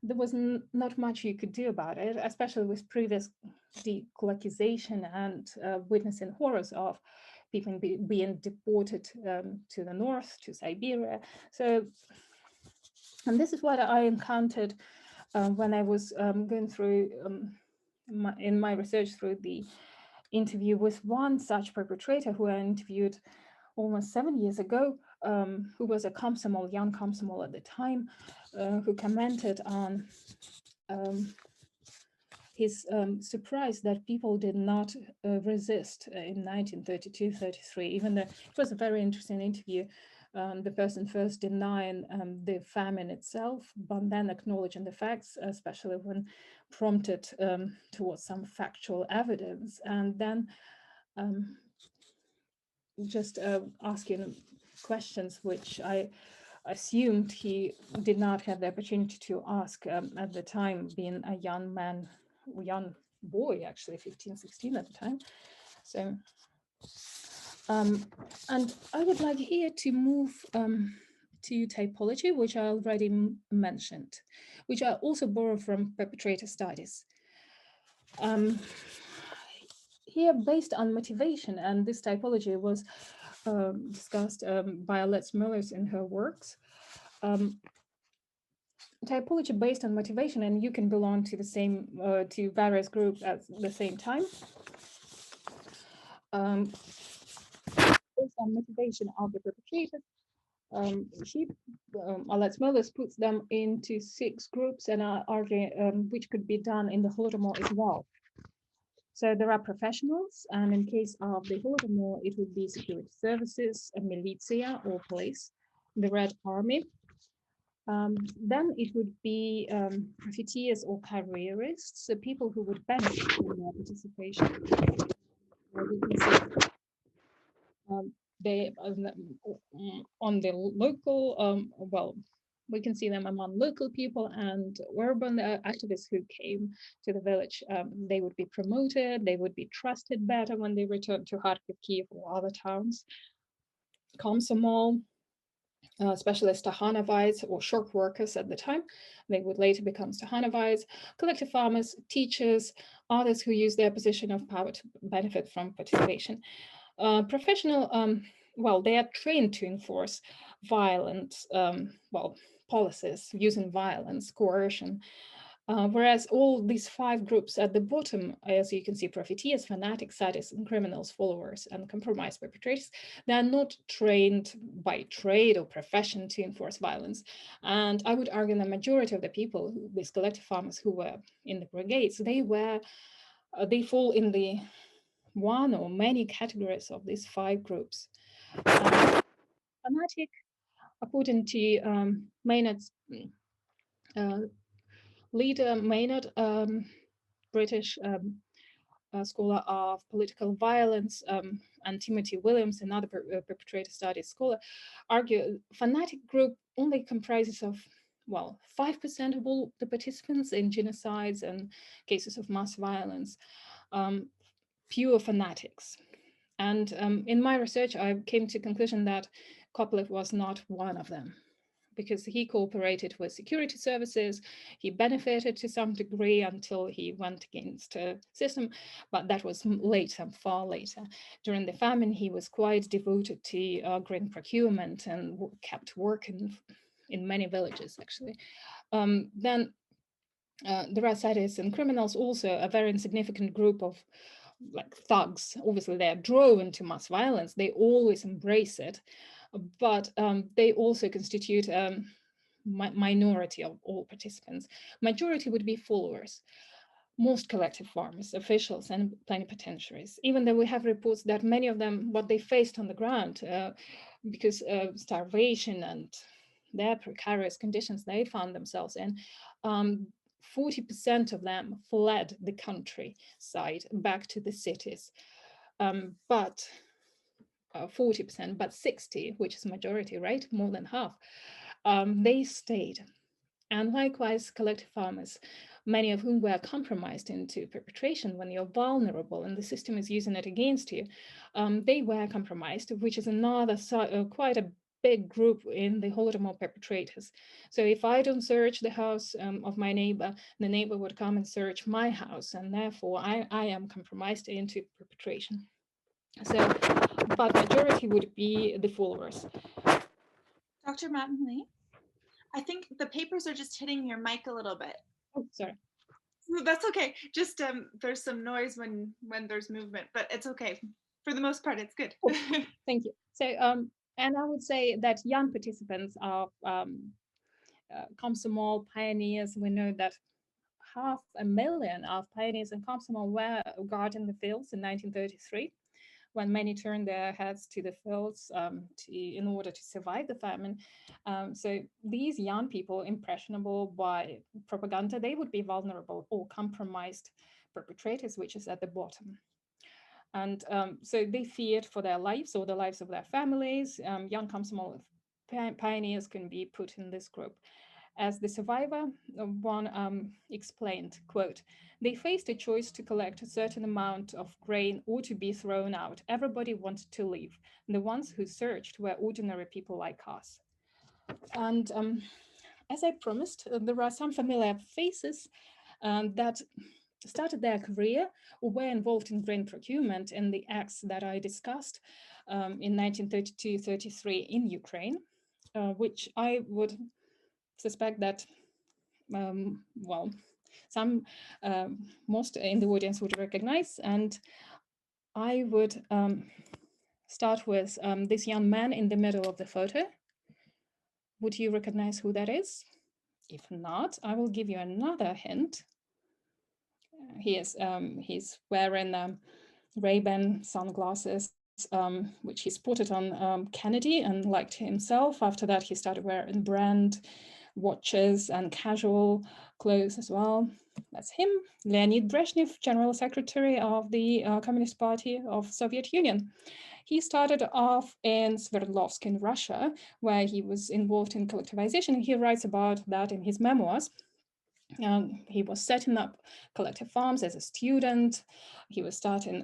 there was not much you could do about it, especially with previous decolonization and witnessing horrors of people being deported to the north, to Siberia. So, and this is what I encountered when I was going through in my research through the interview with one such perpetrator who I interviewed almost 7 years ago, who was a Komsomol, young Komsomol at the time, who commented on his surprise that people did not resist in 1932-33, even though it was a very interesting interview. The person first denying the famine itself, but then acknowledging the facts, especially when prompted towards some factual evidence, and then just asking questions which I assumed he did not have the opportunity to ask at the time, being a young man, young boy, actually 15, 16 at the time. So, and I would like here to move to typology, which I already mentioned, which I also borrow from perpetrator studies. Here, based on motivation, and this typology was discussed by Alex Mullers in her works. Typology based on motivation, and you can belong to the same to various groups at the same time. Based on motivation of the perpetrators, Alex Mullers puts them into 6 groups, and argue which could be done in the Holodomor as well. So there are professionals, and in case of the Holodomor, it would be security services, a militia or police, the Red Army. Then it would be profiteers or careerists, so people who would benefit from their participation. We can see they on the local, well, we can see them among local people and urban activists who came to the village. They would be promoted, they would be trusted better when they returned to Kharkiv, Kiev, or other towns. Komsomol, especially Stakhanovite or shop workers at the time, they would later become Stakhanovites, collective farmers, teachers, others who use their position of power to benefit from participation. Professional, well, they are trained to enforce violent, well, policies using violence, coercion. Whereas all these 5 groups at the bottom, as you can see, profiteers, fanatics, sadists, and criminals, followers, and compromised perpetrators, they are not trained by trade or profession to enforce violence. And I would argue the majority of the people, these collective farmers who were in the brigades, they fall in the one or many categories of these 5 groups. Fanatic, according to Maynard's leader, Maynard, British scholar of political violence, and Timothy Williams, another perpetrator studies scholar, argue fanatic group only comprises of, well, 5% of all the participants in genocides and cases of mass violence, pure fanatics. And in my research, I came to the conclusion that Kopelev was not one of them, because he cooperated with security services. He benefited to some degree until he went against a system, but that was later, far later. During the famine, he was quite devoted to grain procurement and kept working in many villages, actually. Then there are sadists and criminals, also a very insignificant group of like thugs. Obviously, they're drawn to mass violence. They always embrace it, but they also constitute a minority of all participants. Majority would be followers, most collective farmers, officials, and plenipotentiaries, even though we have reports that many of them, what they faced on the ground, because of starvation and their precarious conditions they found themselves in, 40% of them fled the countryside back to the cities. But 40%, but 60, which is majority, right? More than half, they stayed. And likewise, collective farmers, many of whom were compromised into perpetration when you're vulnerable and the system is using it against you, they were compromised, which is another quite a big group in the Holodomor perpetrators. So if I don't search the house of my neighbor, the neighbor would come and search my house, and therefore I am compromised into perpetration. So, but majority would be the followers.
Dr. Mattingly, I think the papers are just hitting your mic a little bit.
Oh, sorry.
That's okay. Just there's some noise when there's movement, but it's okay. For the most part, it's good.
Oh, thank you. So, and I would say that young participants are Komsomol pioneers. We know that 500,000 of pioneers in Komsomol were guarding the fields in 1933, when many turned their heads to the fields in order to survive the famine. So these young people, impressionable by propaganda, they would be vulnerable or compromised perpetrators, which is at the bottom. And so they feared for their lives or the lives of their families. Young Komsomol pioneers can be put in this group. As the survivor, one explained, quote, "They faced a choice to collect a certain amount of grain or to be thrown out. Everybody wanted to leave. The ones who searched were ordinary people like us." And as I promised, there are some familiar faces that started their career or were involved in grain procurement in the acts that I discussed in 1932-33 in Ukraine, which I would suspect that, well, some, most in the audience would recognize. And I would start with this young man in the middle of the photo. Would you recognize who that is? If not, I will give you another hint. he's wearing Ray-Ban sunglasses, which he spotted on Kennedy and liked himself. After that, he started wearing brand watches and casual clothes as well. That's him. Leonid Brezhnev, General Secretary of the Communist Party of Soviet Union. He started off in Sverdlovsk in Russia, where he was involved in collectivization. He writes about that in his memoirs. He was setting up collective farms as a student. He was studying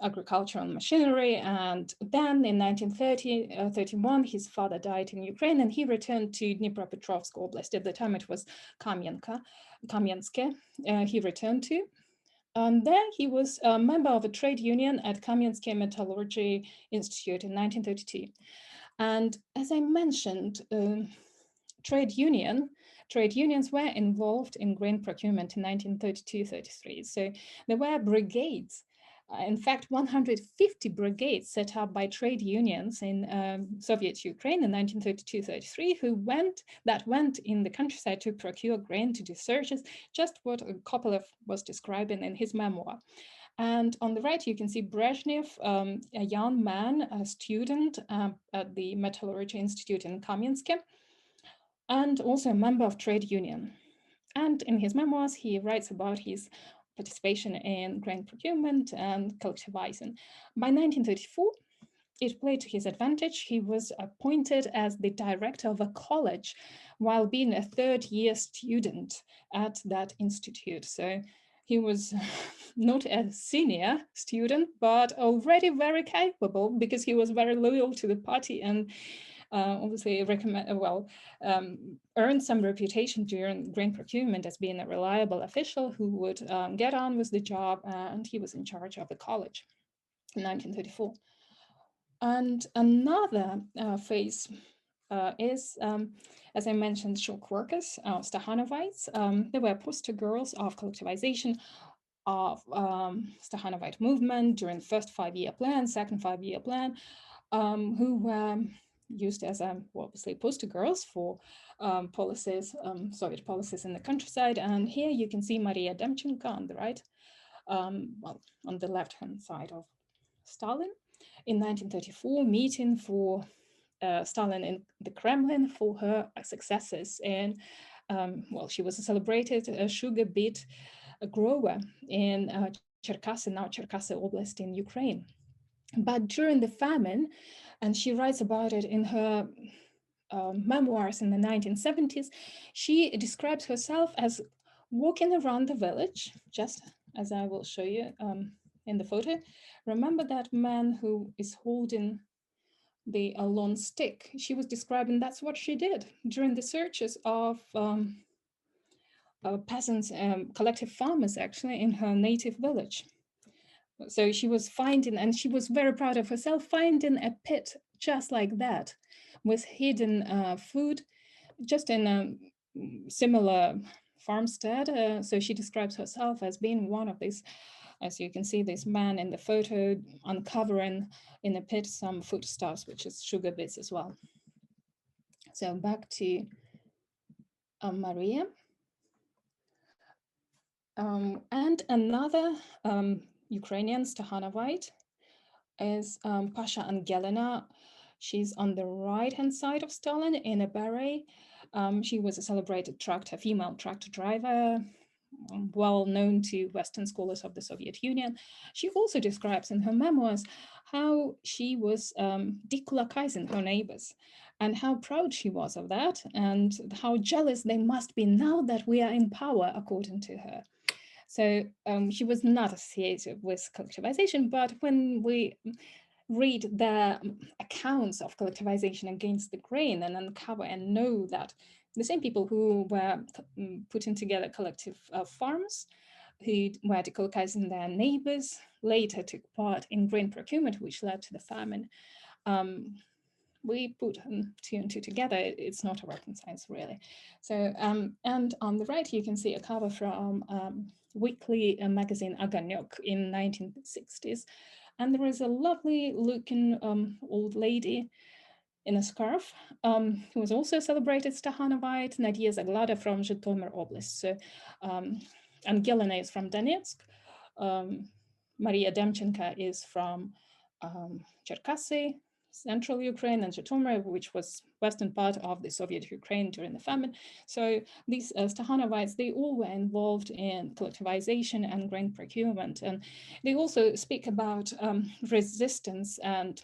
agricultural machinery. And then in 1931, his father died in Ukraine, and he returned to Dnipropetrovsk Oblast. At the time, it was Kamyanske. He returned to. And there he was a member of a trade union at Kamyanske Metallurgy Institute in 1932. And as I mentioned, trade unions were involved in grain procurement in 1932-33. So there were brigades. In fact, 150 brigades set up by trade unions in Soviet Ukraine in 1932-33 that went in the countryside to procure grain, to do searches, just what Kopelev was describing in his memoir. And on the right, you can see Brezhnev, a young man, a student at the Metallurgy Institute in Kamyansk, and also a member of trade union. And in his memoirs, he writes about his participation in grain procurement and collectivizing. By 1934, it played to his advantage. He was appointed as the director of a college while being a third-year student at that institute. So he was not a senior student, but already very capable because he was very loyal to the party and obviously earned some reputation during grain procurement as being a reliable official who would get on with the job, and he was in charge of the college in 1934. And another phase is, as I mentioned, shock workers, Stakhanovite. They were poster girls of collectivization of Stakhanovite movement during the first 5-year plan, second 5-year plan, who were used as obviously poster girls for policies, Soviet policies in the countryside. And here you can see Maria Demchenko on the right, on the left-hand side of Stalin in 1934, meeting for Stalin in the Kremlin for her successes. And she was a celebrated sugar beet grower in Cherkasy, now Cherkasy Oblast in Ukraine. But during the famine, and she writes about it in her memoirs in the 1970s, she describes herself as walking around the village, just as I will show you in the photo. Remember that man who is holding the long stick? She was describing that's what she did during the searches of peasants, collective farmers actually in her native village. So she was finding, and she was very proud of herself, finding a pit just like that with hidden food, just in a similar farmstead. So she describes herself as being one of these, as you can see, this man in the photo uncovering in a pit some foodstuffs, which is sugar beets as well. So back to Maria. And another Ukrainian Stakhanovite is Pasha Angelina. She's on the right-hand side of Stalin in a beret. She was a celebrated female tractor driver, well known to Western scholars of the Soviet Union. She also describes in her memoirs how she was dekolokizing her neighbors and how proud she was of that and how jealous they must be now that we are in power, according to her. So she was not associated with collectivization, but when we read the accounts of collectivization against the grain and uncover and know that the same people who were putting together collective farms, who were decolonizing their neighbors, later took part in grain procurement, which led to the famine. We put two and two together. It's not a rocket science, really. So, and on the right, you can see a cover from weekly magazine Aganyok in 1960s. And there is a lovely looking old lady in a scarf who was also celebrated Stakhanovite, Nadia Zaglada from Zhytomyr Oblast. So Angelina is from Donetsk. Maria Demchenko is from Cherkasy, central Ukraine, and Zhytomyr, which was western part of the Soviet Ukraine during the famine. So these Stakhanovits, they all were involved in collectivization and grain procurement. And they also speak about resistance and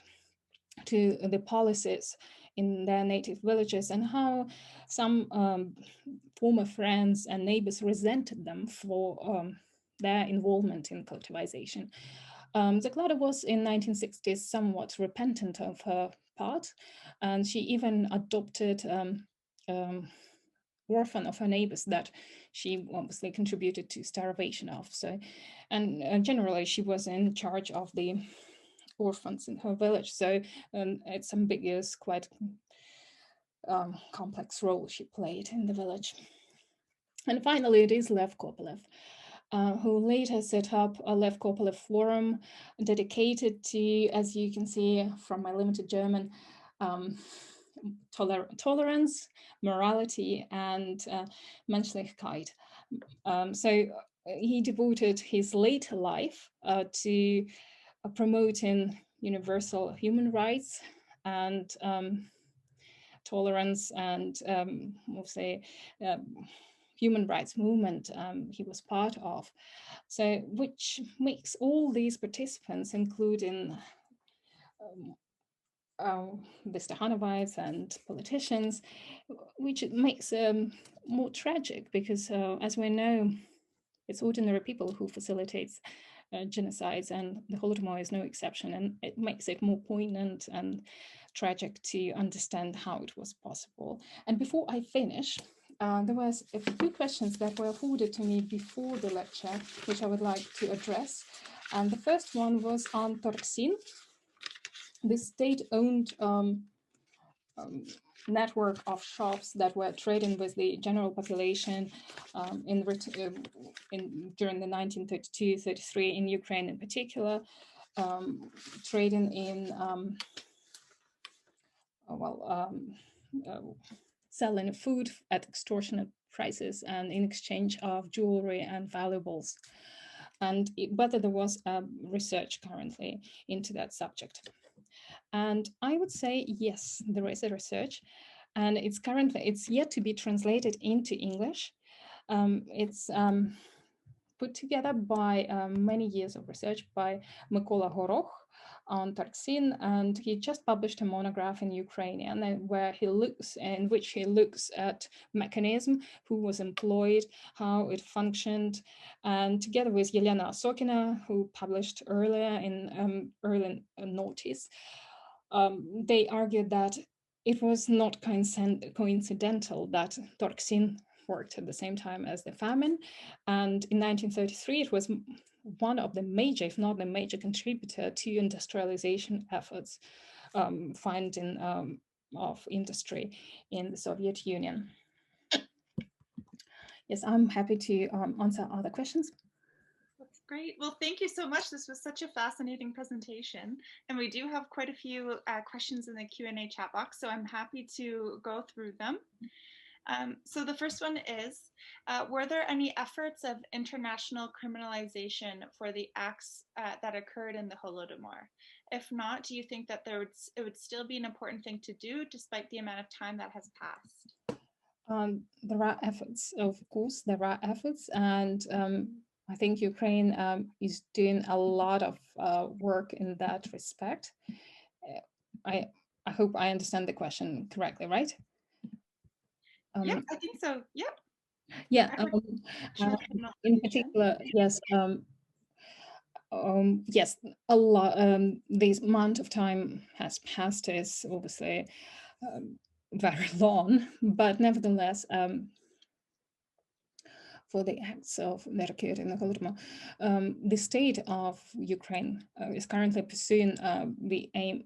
to the policies in their native villages, and how some former friends and neighbors resented them for their involvement in collectivization. Zaklada was in 1960s somewhat repentant of her part, and she even adopted orphan of her neighbors that she obviously contributed to starvation of. So, and generally she was in charge of the orphans in her village. So it's ambiguous, quite complex role she played in the village. And finally, it is Lev Kopelev, who later set up a Lev Kopelev forum dedicated to, as you can see from my limited German, tolerance, morality, and Menschlichkeit. So he devoted his later life to promoting universal human rights and tolerance, and we'll say human rights movement he was part of. So which makes all these participants, including the Stakhanovits and politicians, which makes more tragic, because as we know, it's ordinary people who facilitates genocides, and the Holodomor is no exception, and it makes it more poignant and tragic to understand how it was possible. And before I finish, there was a few questions that were forwarded to me before the lecture, which I would like to address. And the first one was on Torksin, the state-owned network of shops that were trading with the general population during the 1932-33 in Ukraine in particular, trading in selling food at extortionate prices and in exchange of jewelry and valuables, and whether there was research currently into that subject. And I would say, yes, there is a research, and it's yet to be translated into English. It's put together by many years of research by Mykola Horoch on Tarksin, and he just published a monograph in Ukrainian in which he looks at mechanism, who was employed, how it functioned, and together with Yelena Osokina, who published earlier in early noughties, they argued that it was not coincidental that Torksin worked at the same time as the famine. And in 1933, it was one of the major, if not the major contributor to industrialization efforts finding of industry in the Soviet Union. Yes, I'm happy to answer other questions.
That's great. Well, thank you so much. This was such a fascinating presentation. And we do have quite a few questions in the Q&A chat box, so I'm happy to go through them. So the first one is, were there any efforts of international criminalization for the acts that occurred in the Holodomor? If not, do you think that it would still be an important thing to do despite the amount of time that has passed?
There are efforts, of course, there are efforts, and I think Ukraine is doing a lot of work in that respect. I hope I understand the question correctly, right?
Yeah, I think so. Yep.
Yeah. In particular, yes. Yes, a lot. This amount of time has passed is obviously very long, but nevertheless, for the acts that occurred in the Holodomor, the state of Ukraine is currently pursuing the aim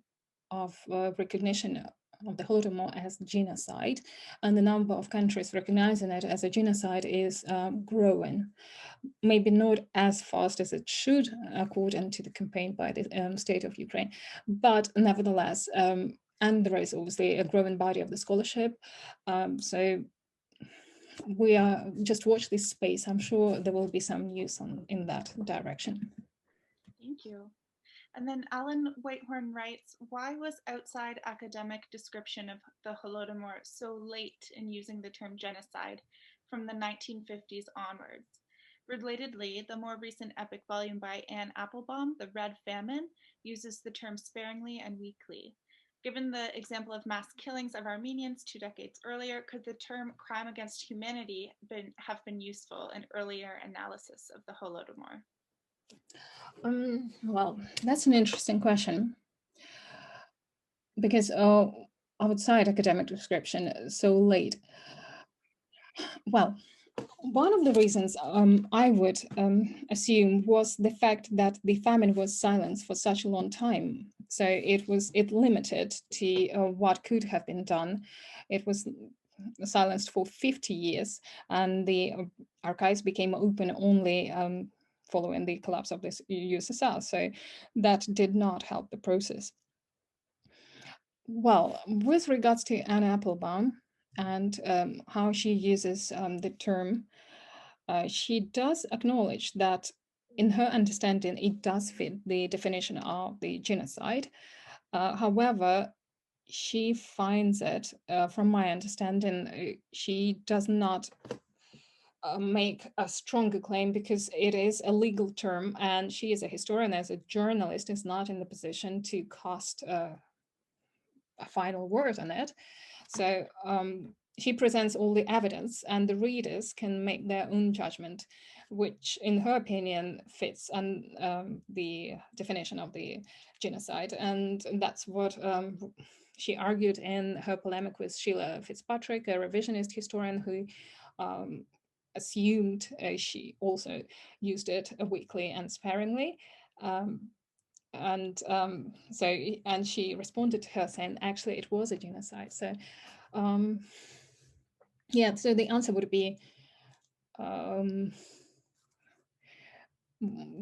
of recognition of the Holodomor as genocide, and the number of countries recognizing it as a genocide is growing. Maybe not as fast as it should, according to the campaign by the state of Ukraine, but nevertheless, and there is obviously a growing body of the scholarship. So we are just watch this space. I'm sure there will be some news in that direction.
Thank you. And then Alan Whitehorn writes, why was outside academic description of the Holodomor so late in using the term genocide from the 1950s onwards? Relatedly, the more recent epic volume by Anne Applebaum, The Red Famine, uses the term sparingly and weakly. Given the example of mass killings of Armenians 2 decades earlier, could the term crime against humanity have been useful in earlier analysis of the Holodomor?
Well, that's an interesting question, because outside academic description so late. Well, one of the reasons I would assume was the fact that the famine was silenced for such a long time. So it limited to what could have been done. It was silenced for 50 years, and the archives became open only following the collapse of the USSR. So that did not help the process. Well, with regards to Anne Applebaum and how she uses the term, she does acknowledge that in her understanding, it does fit the definition of the genocide. However, she finds it, from my understanding, she does not make a stronger claim because it is a legal term, and she is a historian, as a journalist, is not in the position to cast a final word on it. So she presents all the evidence, and the readers can make their own judgment, which, in her opinion, fits the definition of the genocide. And that's what she argued in her polemic with Sheila Fitzpatrick, a revisionist historian who assumed she also used it weakly and sparingly. And she responded to her saying, actually, it was a genocide. So yeah, so the answer would be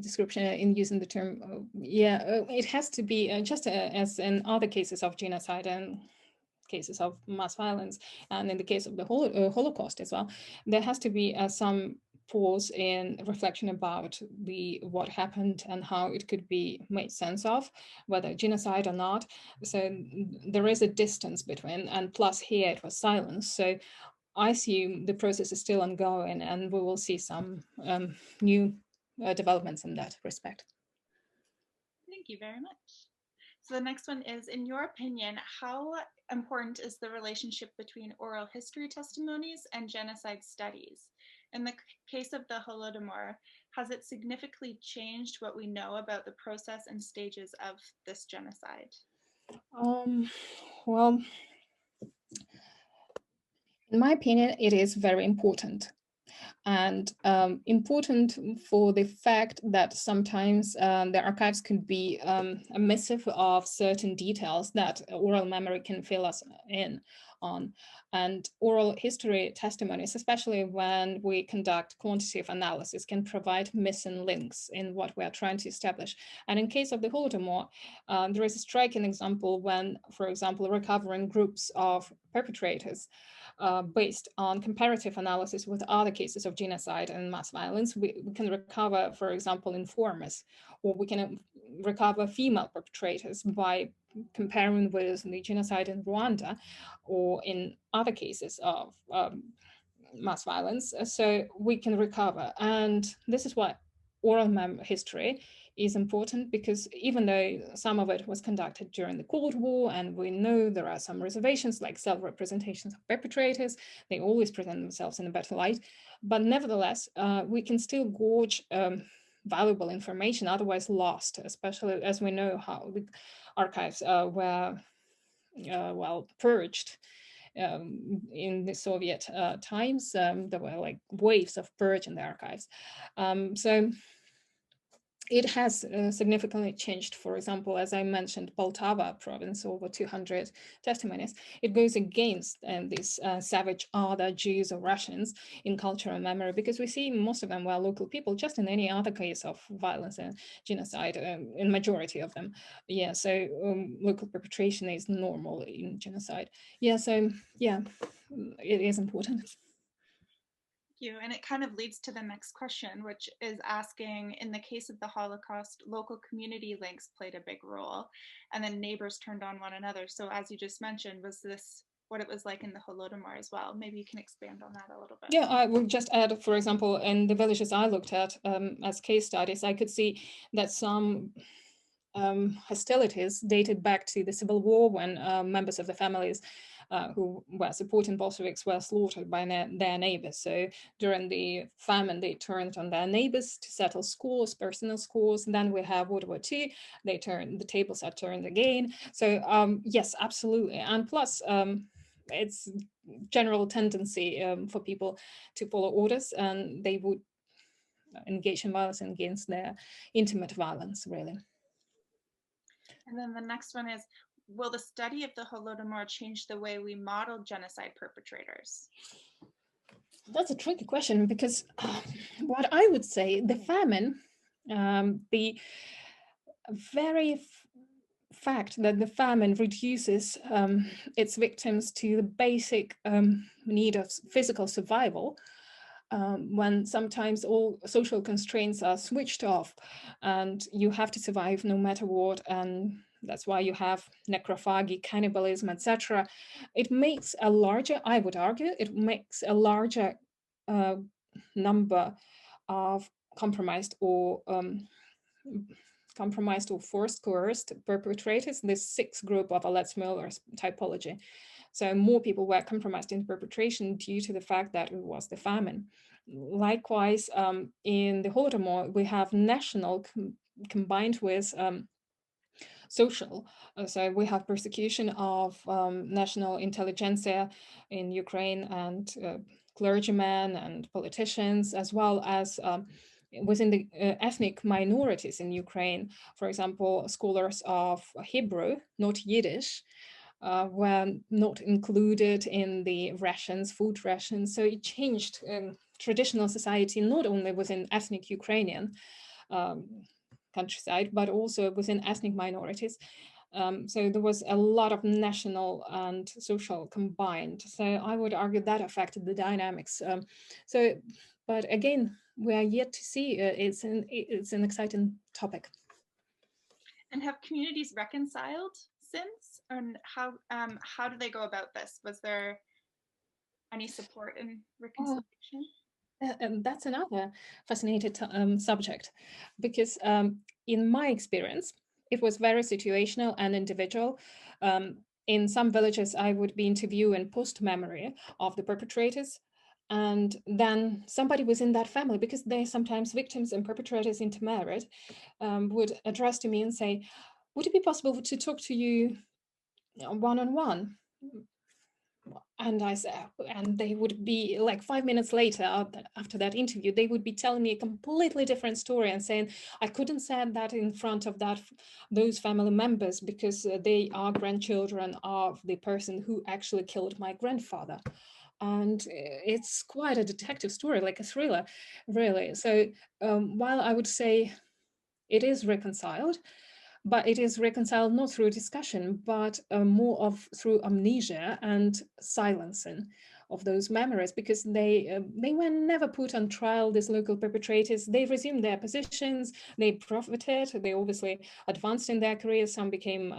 description in using the term. It has to be just as in other cases of genocide and cases of mass violence, and in the case of the Holocaust as well, there has to be some pause in reflection about what happened and how it could be made sense of, whether genocide or not. So there is a distance between, and plus here it was silence. So I assume the process is still ongoing, and we will see some new developments in that respect.
Thank you very much. So the next one is, in your opinion, how important is the relationship between oral history testimonies and genocide studies? In the case of the Holodomor, has it significantly changed what we know about the process and stages of this genocide?
Well, in my opinion, it is very important. And important for the fact that sometimes the archives could be emissive of certain details that oral memory can fill us in on. And oral history testimonies, especially when we conduct quantitative analysis, can provide missing links in what we are trying to establish. And in case of the Holodomor, there is a striking example when, for example, recovering groups of perpetrators based on comparative analysis with other cases of genocide and mass violence, we can recover, for example, informers, or we can recover female perpetrators by comparing with the genocide in Rwanda or in other cases of mass violence. So we can recover. And this is why oral history is important, because even though some of it was conducted during the Cold War, and we know there are some reservations like self-representations of perpetrators, they always present themselves in a better light, but nevertheless, we can still gorge valuable information otherwise lost, especially as we know how the archives were purged in the Soviet times. There were like waves of purge in the archives. So it has significantly changed. For example, as I mentioned, Poltava province, over 200 testimonies. It goes against these savage other Jews or Russians in cultural memory, because we see most of them were local people, just in any other case of violence and genocide, in majority of them. Yeah, so local perpetration is normal in genocide. Yeah, so yeah, it is important.
you. And it kind of leads to the next question, which is asking, in the case of the Holocaust, local community links played a big role, and then neighbors turned on one another. So as you just mentioned, was this what it was like in the Holodomor as well? Maybe you can expand on that a little bit.
Yeah, I would just add, for example, in the villages I looked at as case studies, I could see that some hostilities dated back to the Civil War, when members of the families who were supporting Bolsheviks were slaughtered by their neighbors. So during the famine, they turned on their neighbors to settle scores, personal scores. And then we have World War II. The tables are turned again. So yes, absolutely. And plus, it's general tendency for people to follow orders, and they would engage in violence against their intimate violence, really.
And then the next one is, will the study of the Holodomor change the way we model genocide perpetrators?
That's a tricky question, because what I would say, the famine, the very fact that the famine reduces its victims to the basic need of physical survival, when sometimes all social constraints are switched off and you have to survive no matter what, and that's why you have necrophagy, cannibalism, etc. It makes a larger, I would argue, it makes a larger number of compromised or forced, coerced perpetrators, this sixth group of Alets-Miller's typology. So more people were compromised in perpetration due to the fact that it was the famine. Likewise, in the Holodomor, we have national combined with social. So we have persecution of national intelligentsia in Ukraine, and clergymen and politicians, as well as within the ethnic minorities in Ukraine. For example, scholars of Hebrew, not Yiddish, were not included in the rations, food rations. So it changed traditional society, not only within ethnic Ukrainian countryside, but also within ethnic minorities. So there was a lot of national and social combined. So I would argue that affected the dynamics. But again, we are yet to see. It's an exciting topic.
And have communities reconciled since? And how do they go about this? Was there any support in reconciliation?
And that's another fascinating subject, because in my experience, it was very situational and individual. In some villages, I would be interviewing post-memory of the perpetrators, and then somebody within that family, because they're sometimes victims and perpetrators intermarried, would address to me and say, would it be possible to talk to you one-on-one? And I said, and they would be like 5 minutes later after that interview, they would be telling me a completely different story and saying, I couldn't say that in front of those family members because they are grandchildren of the person who actually killed my grandfather. And it's quite a detective story, like a thriller, really. So while I would say it is reconciled, but it is reconciled not through discussion, but more of through amnesia and silencing of those memories, because they were never put on trial, these local perpetrators. They resumed their positions, they profited, they obviously advanced in their careers. Some became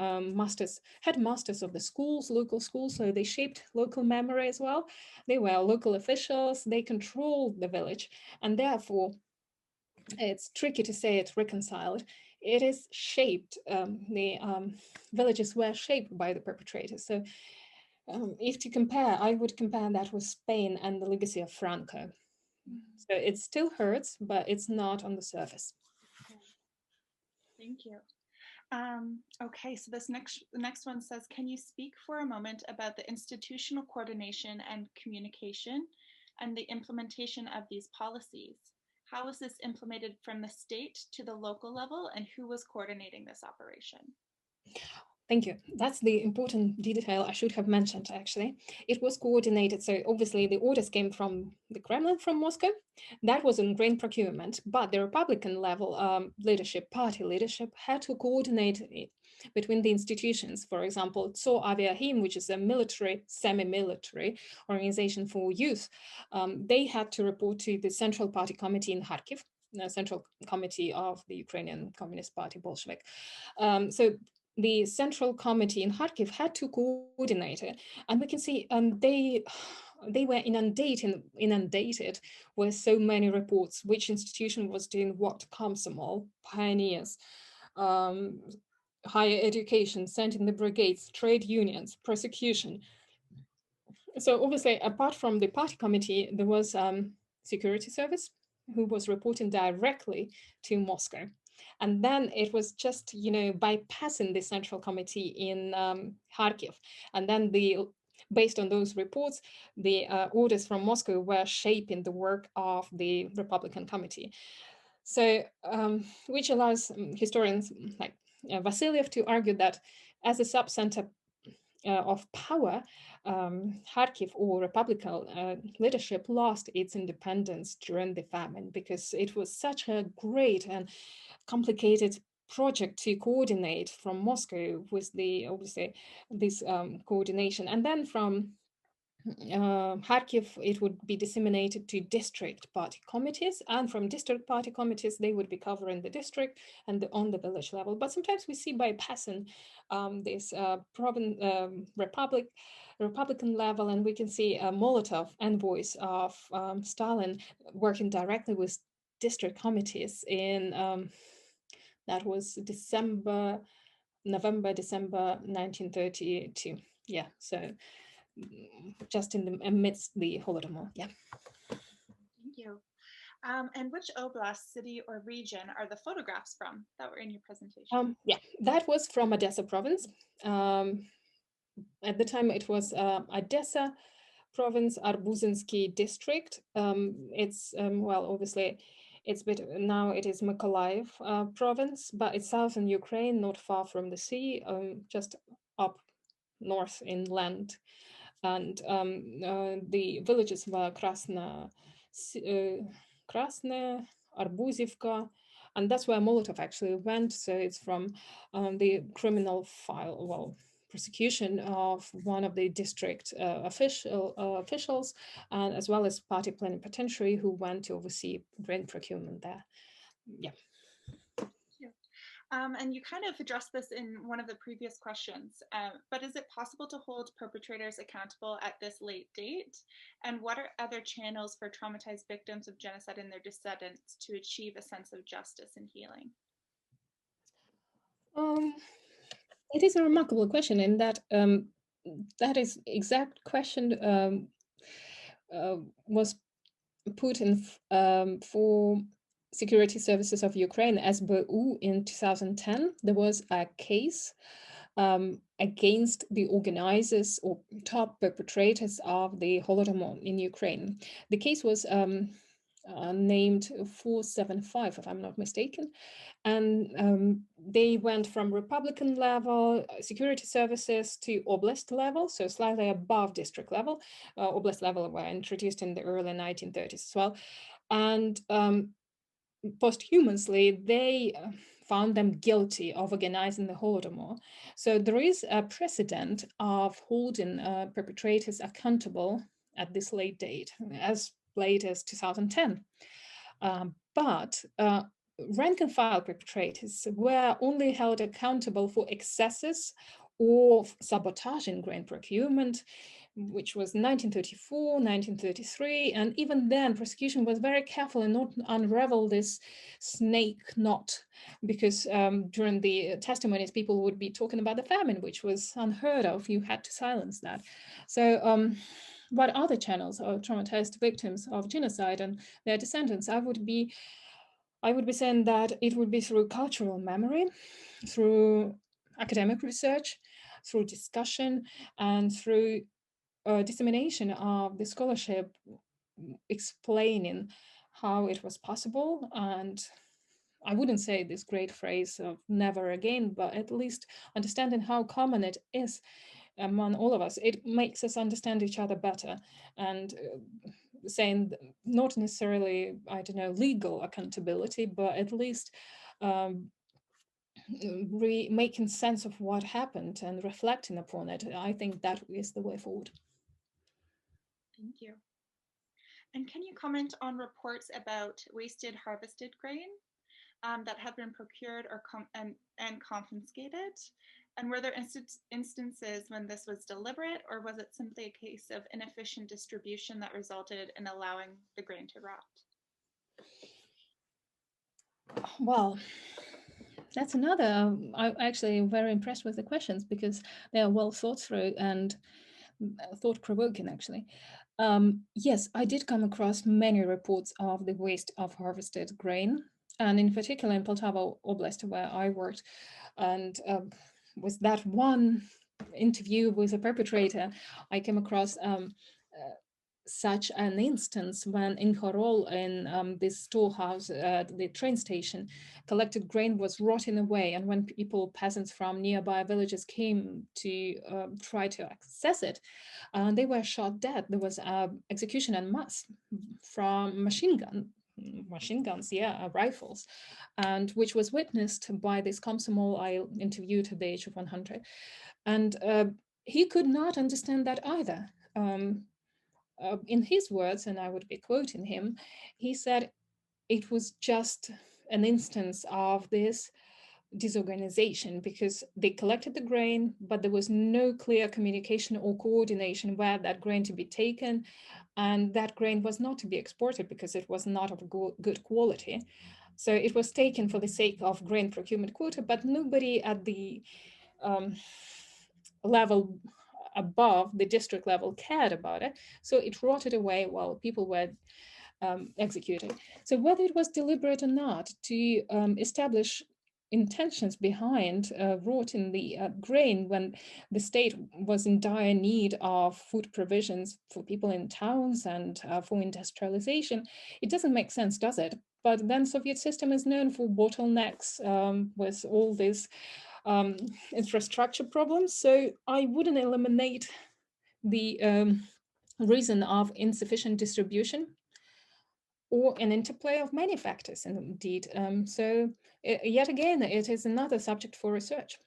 headmasters of the schools, local schools, so they shaped local memory as well. They were local officials, they controlled the village, and therefore it's tricky to say it's reconciled. It is shaped, the villages were shaped by the perpetrators. So if to compare, I would compare that with Spain and the legacy of Franco. So it still hurts, but it's not on the surface.
Thank you. Okay, so the next one says, can you speak for a moment about the institutional coordination and communication and the implementation of these policies? How was this implemented from the state to the local level, and who was coordinating this operation?
Thank you. That's the important detail I should have mentioned, actually. It was coordinated. So obviously the orders came from the Kremlin, from Moscow. That was in grain procurement, but the Republican level leadership, party leadership, had to coordinate between the institutions. For example, Tso Aviahim, which is a military, semi-military organization for youth, they had to report to the Central Party Committee in Kharkiv, the Central Committee of the Ukrainian Communist Party, Bolshevik. So the Central Committee in Kharkiv had to coordinate it, and we can see they were inundated with so many reports, which institution was doing what, Komsomol, pioneers, higher education, sending the brigades, trade unions, persecution. So obviously, apart from the party committee, there was security service who was reporting directly to Moscow. And then it was just, bypassing the central committee in Kharkiv. And then based on those reports, the orders from Moscow were shaping the work of the Republican Committee. So, which allows historians like Vasilyev to argue that as a subcenter of power, Kharkiv, or Republican leadership, lost its independence during the famine because it was such a great and complicated project to coordinate from Moscow with obviously this coordination, and then from Kharkiv, it would be disseminated to district party committees, and from district party committees, they would be covering the district and on the village level. But sometimes we see bypassing this Republican level, and we can see Molotov, envoys of Stalin, working directly with district committees in that was November, December 1932. Yeah, so just in the amidst the Holodomor. Yeah.
Thank you. And which oblast, city, or region are the photographs from that were in your presentation?
Yeah, that was from Odessa province. At the time, it was Odessa province, Arbuzinsky district. It's well, obviously, now it is Mykolaiv province, but it's southern Ukraine, not far from the sea, just up north inland. And the villages were Krasne, Arbuzivka, and that's where Molotov actually went. So it's from the criminal file, well, prosecution of one of the district officials, and as well as party plenipotentiary who went to oversee grain procurement there. Yeah.
And you kind of addressed this in one of the previous questions, but is it possible to hold perpetrators accountable at this late date? And what are other channels for traumatized victims of genocide and their descendants to achieve a sense of justice and healing?
It is a remarkable question in that that is exact question was put in for Security Services of Ukraine, SBU, in 2010. There was a case against the organizers or top perpetrators of the Holodomor in Ukraine. The case was named 475, if I'm not mistaken. And they went from Republican level, security services, to oblast level, so slightly above district level. Oblast level were introduced in the early 1930s as well. And posthumously, they found them guilty of organizing the Holodomor. So there is a precedent of holding perpetrators accountable at this late date, as late as 2010. But rank and file perpetrators were only held accountable for excesses or sabotaging grain procurement, which was 1934, 1933. And even then, prosecution was very careful and not unravel this snake knot, because during the testimonies, people would be talking about the famine, which was unheard of. You had to silence that. So what other channels of traumatized victims of genocide and their descendants? I would be saying that it would be through cultural memory, through academic research, through discussion, and through dissemination of the scholarship explaining how it was possible. And I wouldn't say this great phrase of never again, but at least understanding how common it is among all of us. It makes us understand each other better, and saying not necessarily, I don't know, legal accountability, but at least making sense of what happened and reflecting upon it. I think that is the way forward.
Thank you. And can you comment on reports about wasted harvested grain that had been procured or and confiscated? And were there instances when this was deliberate, or was it simply a case of inefficient distribution that resulted in allowing the grain to rot?
Well, that's another. I'm actually very impressed with the questions because they are well thought through and thought-provoking, actually. Yes, I did come across many reports of the waste of harvested grain, and in particular in Poltava Oblast, where I worked. And with that one interview with a perpetrator, I came across such an instance when in Horol, in this storehouse at the train station, collected grain was rotting away. And when peasants from nearby villages came to try to access it, they were shot dead. There was execution en masse from machine guns, rifles, and which was witnessed by this Komsomol I interviewed at the age of 100. And he could not understand that either. In his words, and I would be quoting him, he said it was just an instance of this disorganization because they collected the grain, but there was no clear communication or coordination where that grain to be taken, and that grain was not to be exported because it was not of good quality. So it was taken for the sake of grain procurement quota, but nobody at the level above the district level cared about it. So it rotted away while people were executed. So whether it was deliberate or not to establish intentions behind rotting the grain when the state was in dire need of food provisions for people in towns and for industrialization, it doesn't make sense, does it? But then Soviet system is known for bottlenecks with all these infrastructure problems. So I wouldn't eliminate the reason of insufficient distribution or an interplay of many factors, indeed. So yet again, it is another subject for research.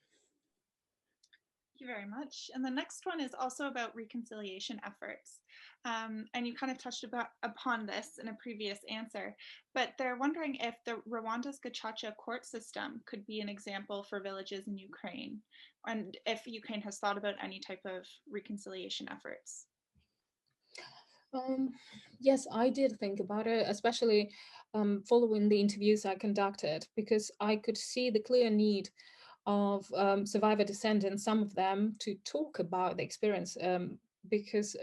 Thank you very much. And the next one is also about reconciliation efforts. And you kind of touched upon this in a previous answer, but they're wondering if the Rwanda's Gacaca court system could be an example for villages in Ukraine, and if Ukraine has thought about any type of reconciliation efforts.
Yes, I did think about it, especially following the interviews I conducted, because I could see the clear need of survivor descendants, some of them, to talk about the experience, because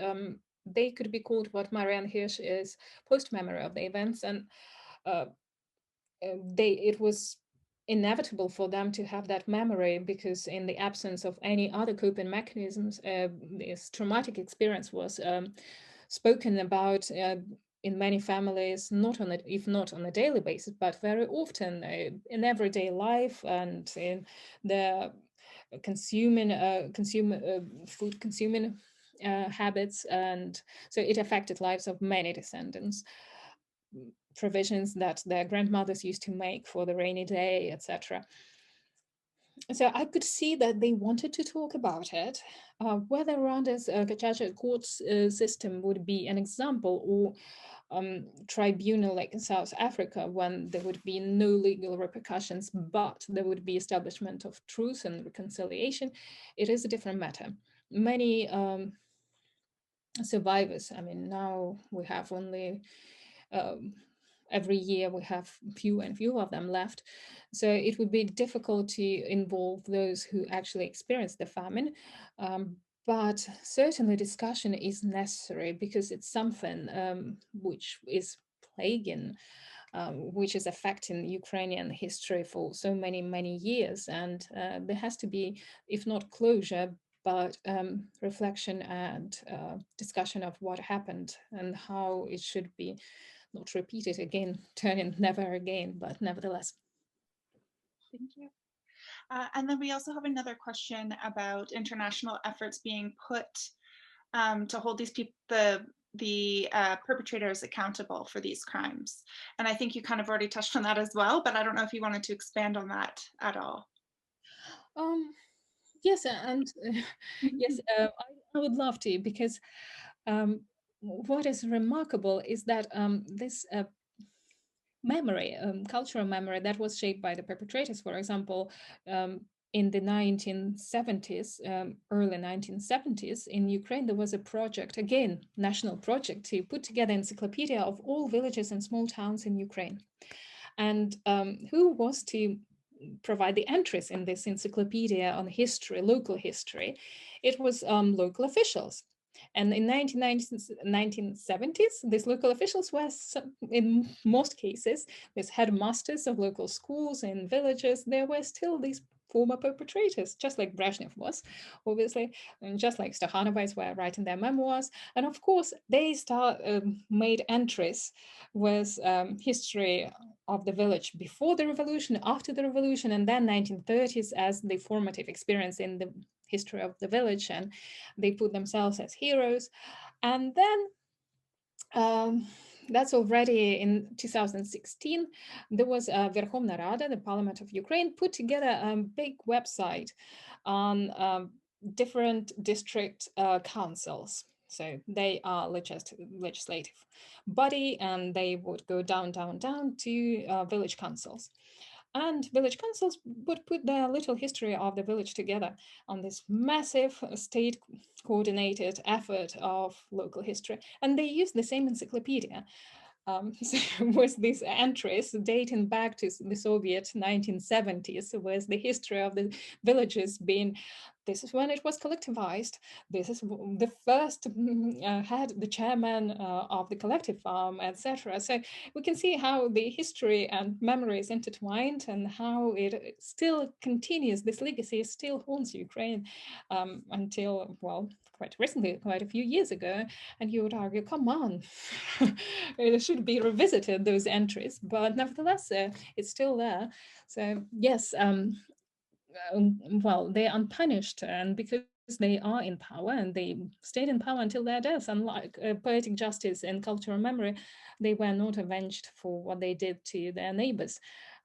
they could be called what Marianne Hirsch is post-memory of the events, and it was inevitable for them to have that memory because in the absence of any other coping mechanisms, this traumatic experience was spoken about in many families, if not on a daily basis, but very often in everyday life and in the food consuming habits. And so it affected lives of many descendants. Provisions that their grandmothers used to make for the rainy day, etc. So I could see that they wanted to talk about it. Whether Rwanda's Gacaca court system would be an example, or tribunal like in South Africa, when there would be no legal repercussions, but there would be establishment of truth and reconciliation, it is a different matter. Many survivors, I mean, now we have only every year we have fewer and fewer of them left. So it would be difficult to involve those who actually experienced the famine. But certainly discussion is necessary because it's something which is plaguing, which is affecting Ukrainian history for so many, many years. And there has to be, if not closure, but reflection and discussion of what happened and how it should be not repeated again, turning never again, but nevertheless.
Thank you. And then we also have another question about international efforts being put to hold these people, the perpetrators accountable for these crimes. And I think you kind of already touched on that as well, but I don't know if you wanted to expand on that at all.
Yes, and yes, I would love to, because um, what is remarkable is that this memory, cultural memory that was shaped by the perpetrators, for example, um, in the 1970s, early 1970s, in Ukraine, there was a project, again, national project, to put together encyclopedia of all villages and small towns in Ukraine. And who was to provide the entries in this encyclopedia on history, local history? It was local officials. And in 1970s, these local officials were, in most cases, these headmasters of local schools in villages. There were still these former perpetrators, just like Brezhnev was, obviously, and just like Stakhanovites were writing their memoirs. And of course, they made entries with history of the village before the revolution, after the revolution, and then 1930s as the formative experience in the history of the village, and they put themselves as heroes. And then that's already in 2016. There was a Verkhovna Rada, the Parliament of Ukraine, put together a big website on different district councils. So they are legislative body, and they would go down, down, down to village councils. And village councils would put their little history of the village together on this massive state coordinated effort of local history. And they used the same encyclopedia with these entries dating back to the Soviet 1970s, with the history of the villages being, this is when it was collectivized. This is the first had the chairman of the collective farm, etc. So we can see how the history and memory is intertwined, and how it still continues. This legacy still haunts Ukraine until, well, quite recently, quite a few years ago. And you would argue, come on, it should be revisited, those entries. But nevertheless, it's still there. So yes, well, they're unpunished, and because they are in power, and they stayed in power until their death, unlike poetic justice and cultural memory, they were not avenged for what they did to their neighbors.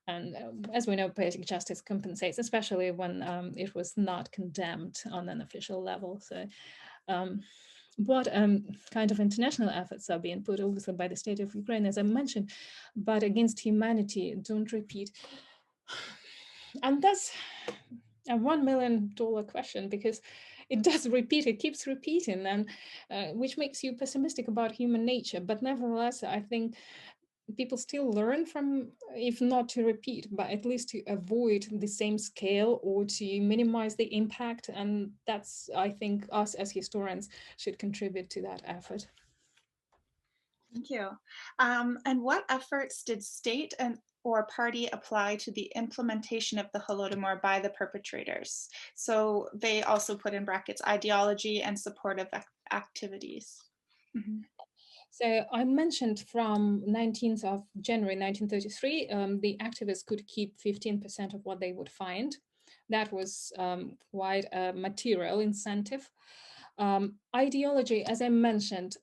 And as we know, poetic justice compensates, especially when it was not condemned on an official level. So what kind of international efforts are being put, obviously, by the state of Ukraine, as I mentioned, but against humanity, don't repeat. And that's a $1 million question, because it does repeat, it keeps repeating, and which makes you pessimistic about human nature. But nevertheless, I think people still learn from, if not to repeat, but at least to avoid the same scale, or to minimize the impact. And that's, I think, us as historians should contribute to that effort.
Thank you. And what efforts did state or party apply to the implementation of the Holodomor by the perpetrators? So they also put in brackets ideology and supportive activities. Mm-hmm.
So I mentioned from 19th of January 1933, the activists could keep 15% of what they would find. That was quite a material incentive. Ideology, as I mentioned,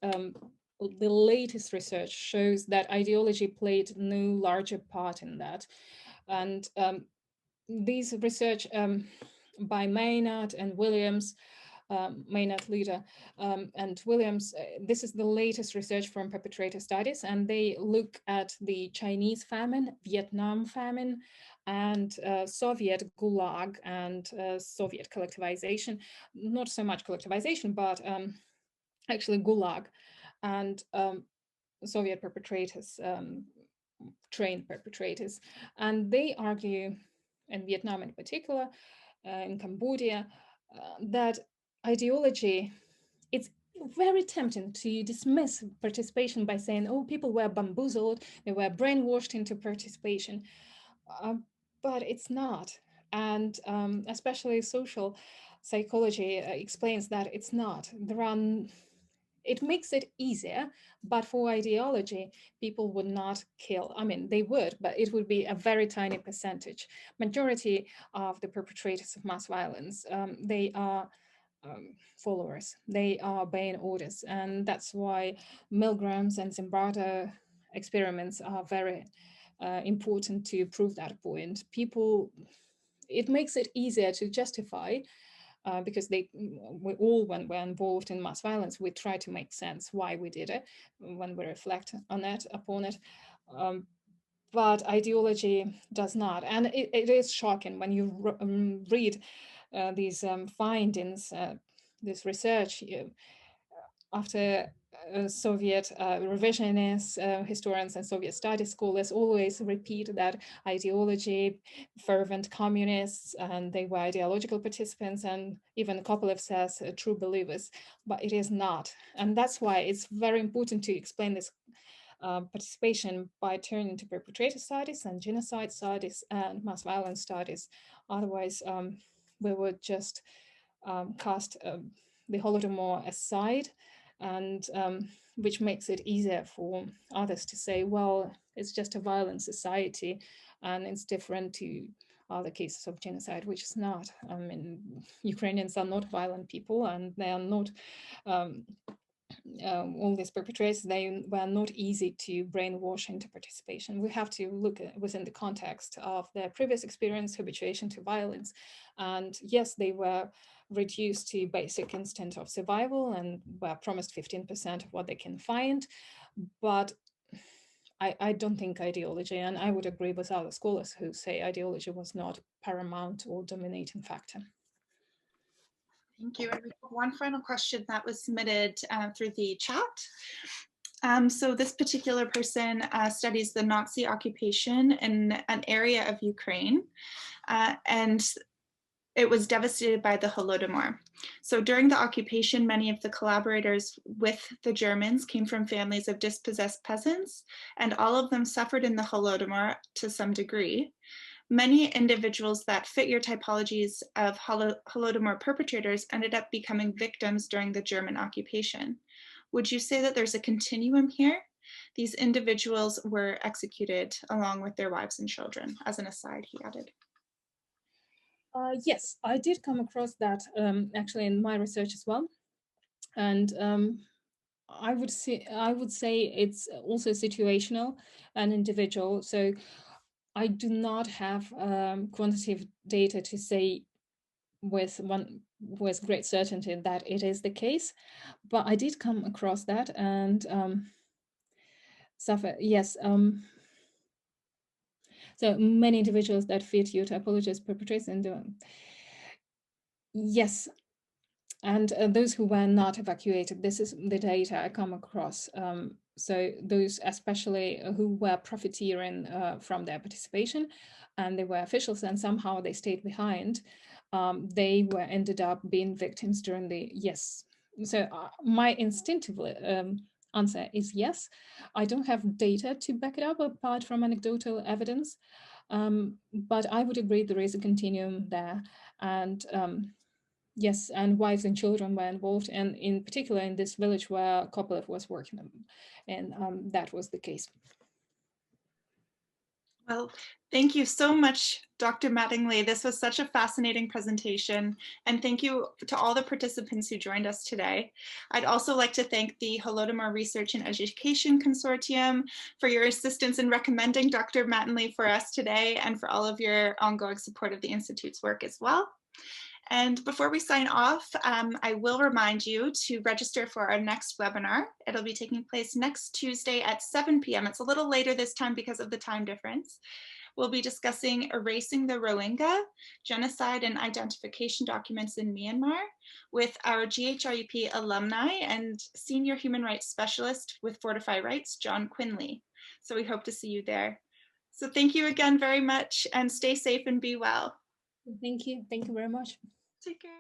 the latest research shows that ideology played no larger part in that. And these research by Maynard and Williams, Maynard leader and Williams, this is the latest research from Perpetrator Studies, and they look at the Chinese famine, Vietnam famine, and Soviet Gulag, and Soviet collectivization. Not so much collectivization, but actually Gulag, and Soviet perpetrators, trained perpetrators. And they argue, in Vietnam in particular, in Cambodia, that ideology, it's very tempting to dismiss participation by saying, oh, people were bamboozled, they were brainwashed into participation. But it's not. And especially social psychology explains that it's not. It makes it easier, but for ideology, people would not kill. I mean, they would, but it would be a very tiny percentage. Majority of the perpetrators of mass violence, they are followers. They are obeying orders. And that's why Milgram's and Zimbardo experiments are very important to prove that point. People it makes it easier to justify, because we all, when we're involved in mass violence, we try to make sense why we did it when we reflect upon it. But ideology does not. And it is shocking when you read these findings, this research. After Soviet revisionists, historians and Soviet studies scholars always repeat that ideology, fervent communists, and they were ideological participants, and even Kopelev says true believers, but it is not. And that's why it's very important to explain this participation by turning to perpetrator studies and genocide studies and mass violence studies. Otherwise, we would just cast the Holodomor aside, and which makes it easier for others to say, well, it's just a violent society and it's different to other cases of genocide, which is not. I mean, Ukrainians are not violent people, and they are not all these perpetrators, they were not easy to brainwash into participation. We have to look at within the context of their previous experience, habituation to violence. And yes, they were reduced to basic instinct of survival and were promised 15% of what they can find. But I don't think ideology, and I would agree with other scholars who say ideology was not paramount or dominating factor.
Thank you. And we have one final question that was submitted through the chat. So this particular person studies the Nazi occupation in an area of Ukraine, and it was devastated by the Holodomor. So during the occupation, many of the collaborators with the Germans came from families of dispossessed peasants, and all of them suffered in the Holodomor to some degree. Many individuals that fit your typologies of Holodomor perpetrators ended up becoming victims during the German occupation. Would you say that there's a continuum here? These individuals were executed along with their wives and children. As an aside, he added.
Yes, I did come across that actually in my research as well. And I would say it's also situational and individual. So I do not have quantitative data to say with great certainty that it is the case, but I did come across that and suffer. Yes. So many individuals that fit your typology as perpetrators, and yes, and those who were not evacuated, this is the data I come across. So those especially who were profiteering from their participation, and they were officials and somehow they stayed behind, they were ended up being victims during the, yes. So my instinctive answer is yes. I don't have data to back it up apart from anecdotal evidence, but I would agree there is a continuum there. And yes, and wives and children were involved, and in particular in this village where Kopelev was working, and that was the case.
Well, thank you so much, Dr. Mattingly. This was such a fascinating presentation, and thank you to all the participants who joined us today. I'd also like to thank the Holodomor Research and Education Consortium for your assistance in recommending Dr. Mattingly for us today, and for all of your ongoing support of the Institute's work as well. And before we sign off, I will remind you to register for our next webinar. It'll be taking place next Tuesday at 7 p.m. It's a little later this time because of the time difference. We'll be discussing erasing the Rohingya, genocide and identification documents in Myanmar with our GHRUP alumni and senior human rights specialist with Fortify Rights, John Quinley. So we hope to see you there. So thank you again very much, and stay safe and be well.
Thank you. Thank you very much.
Take care.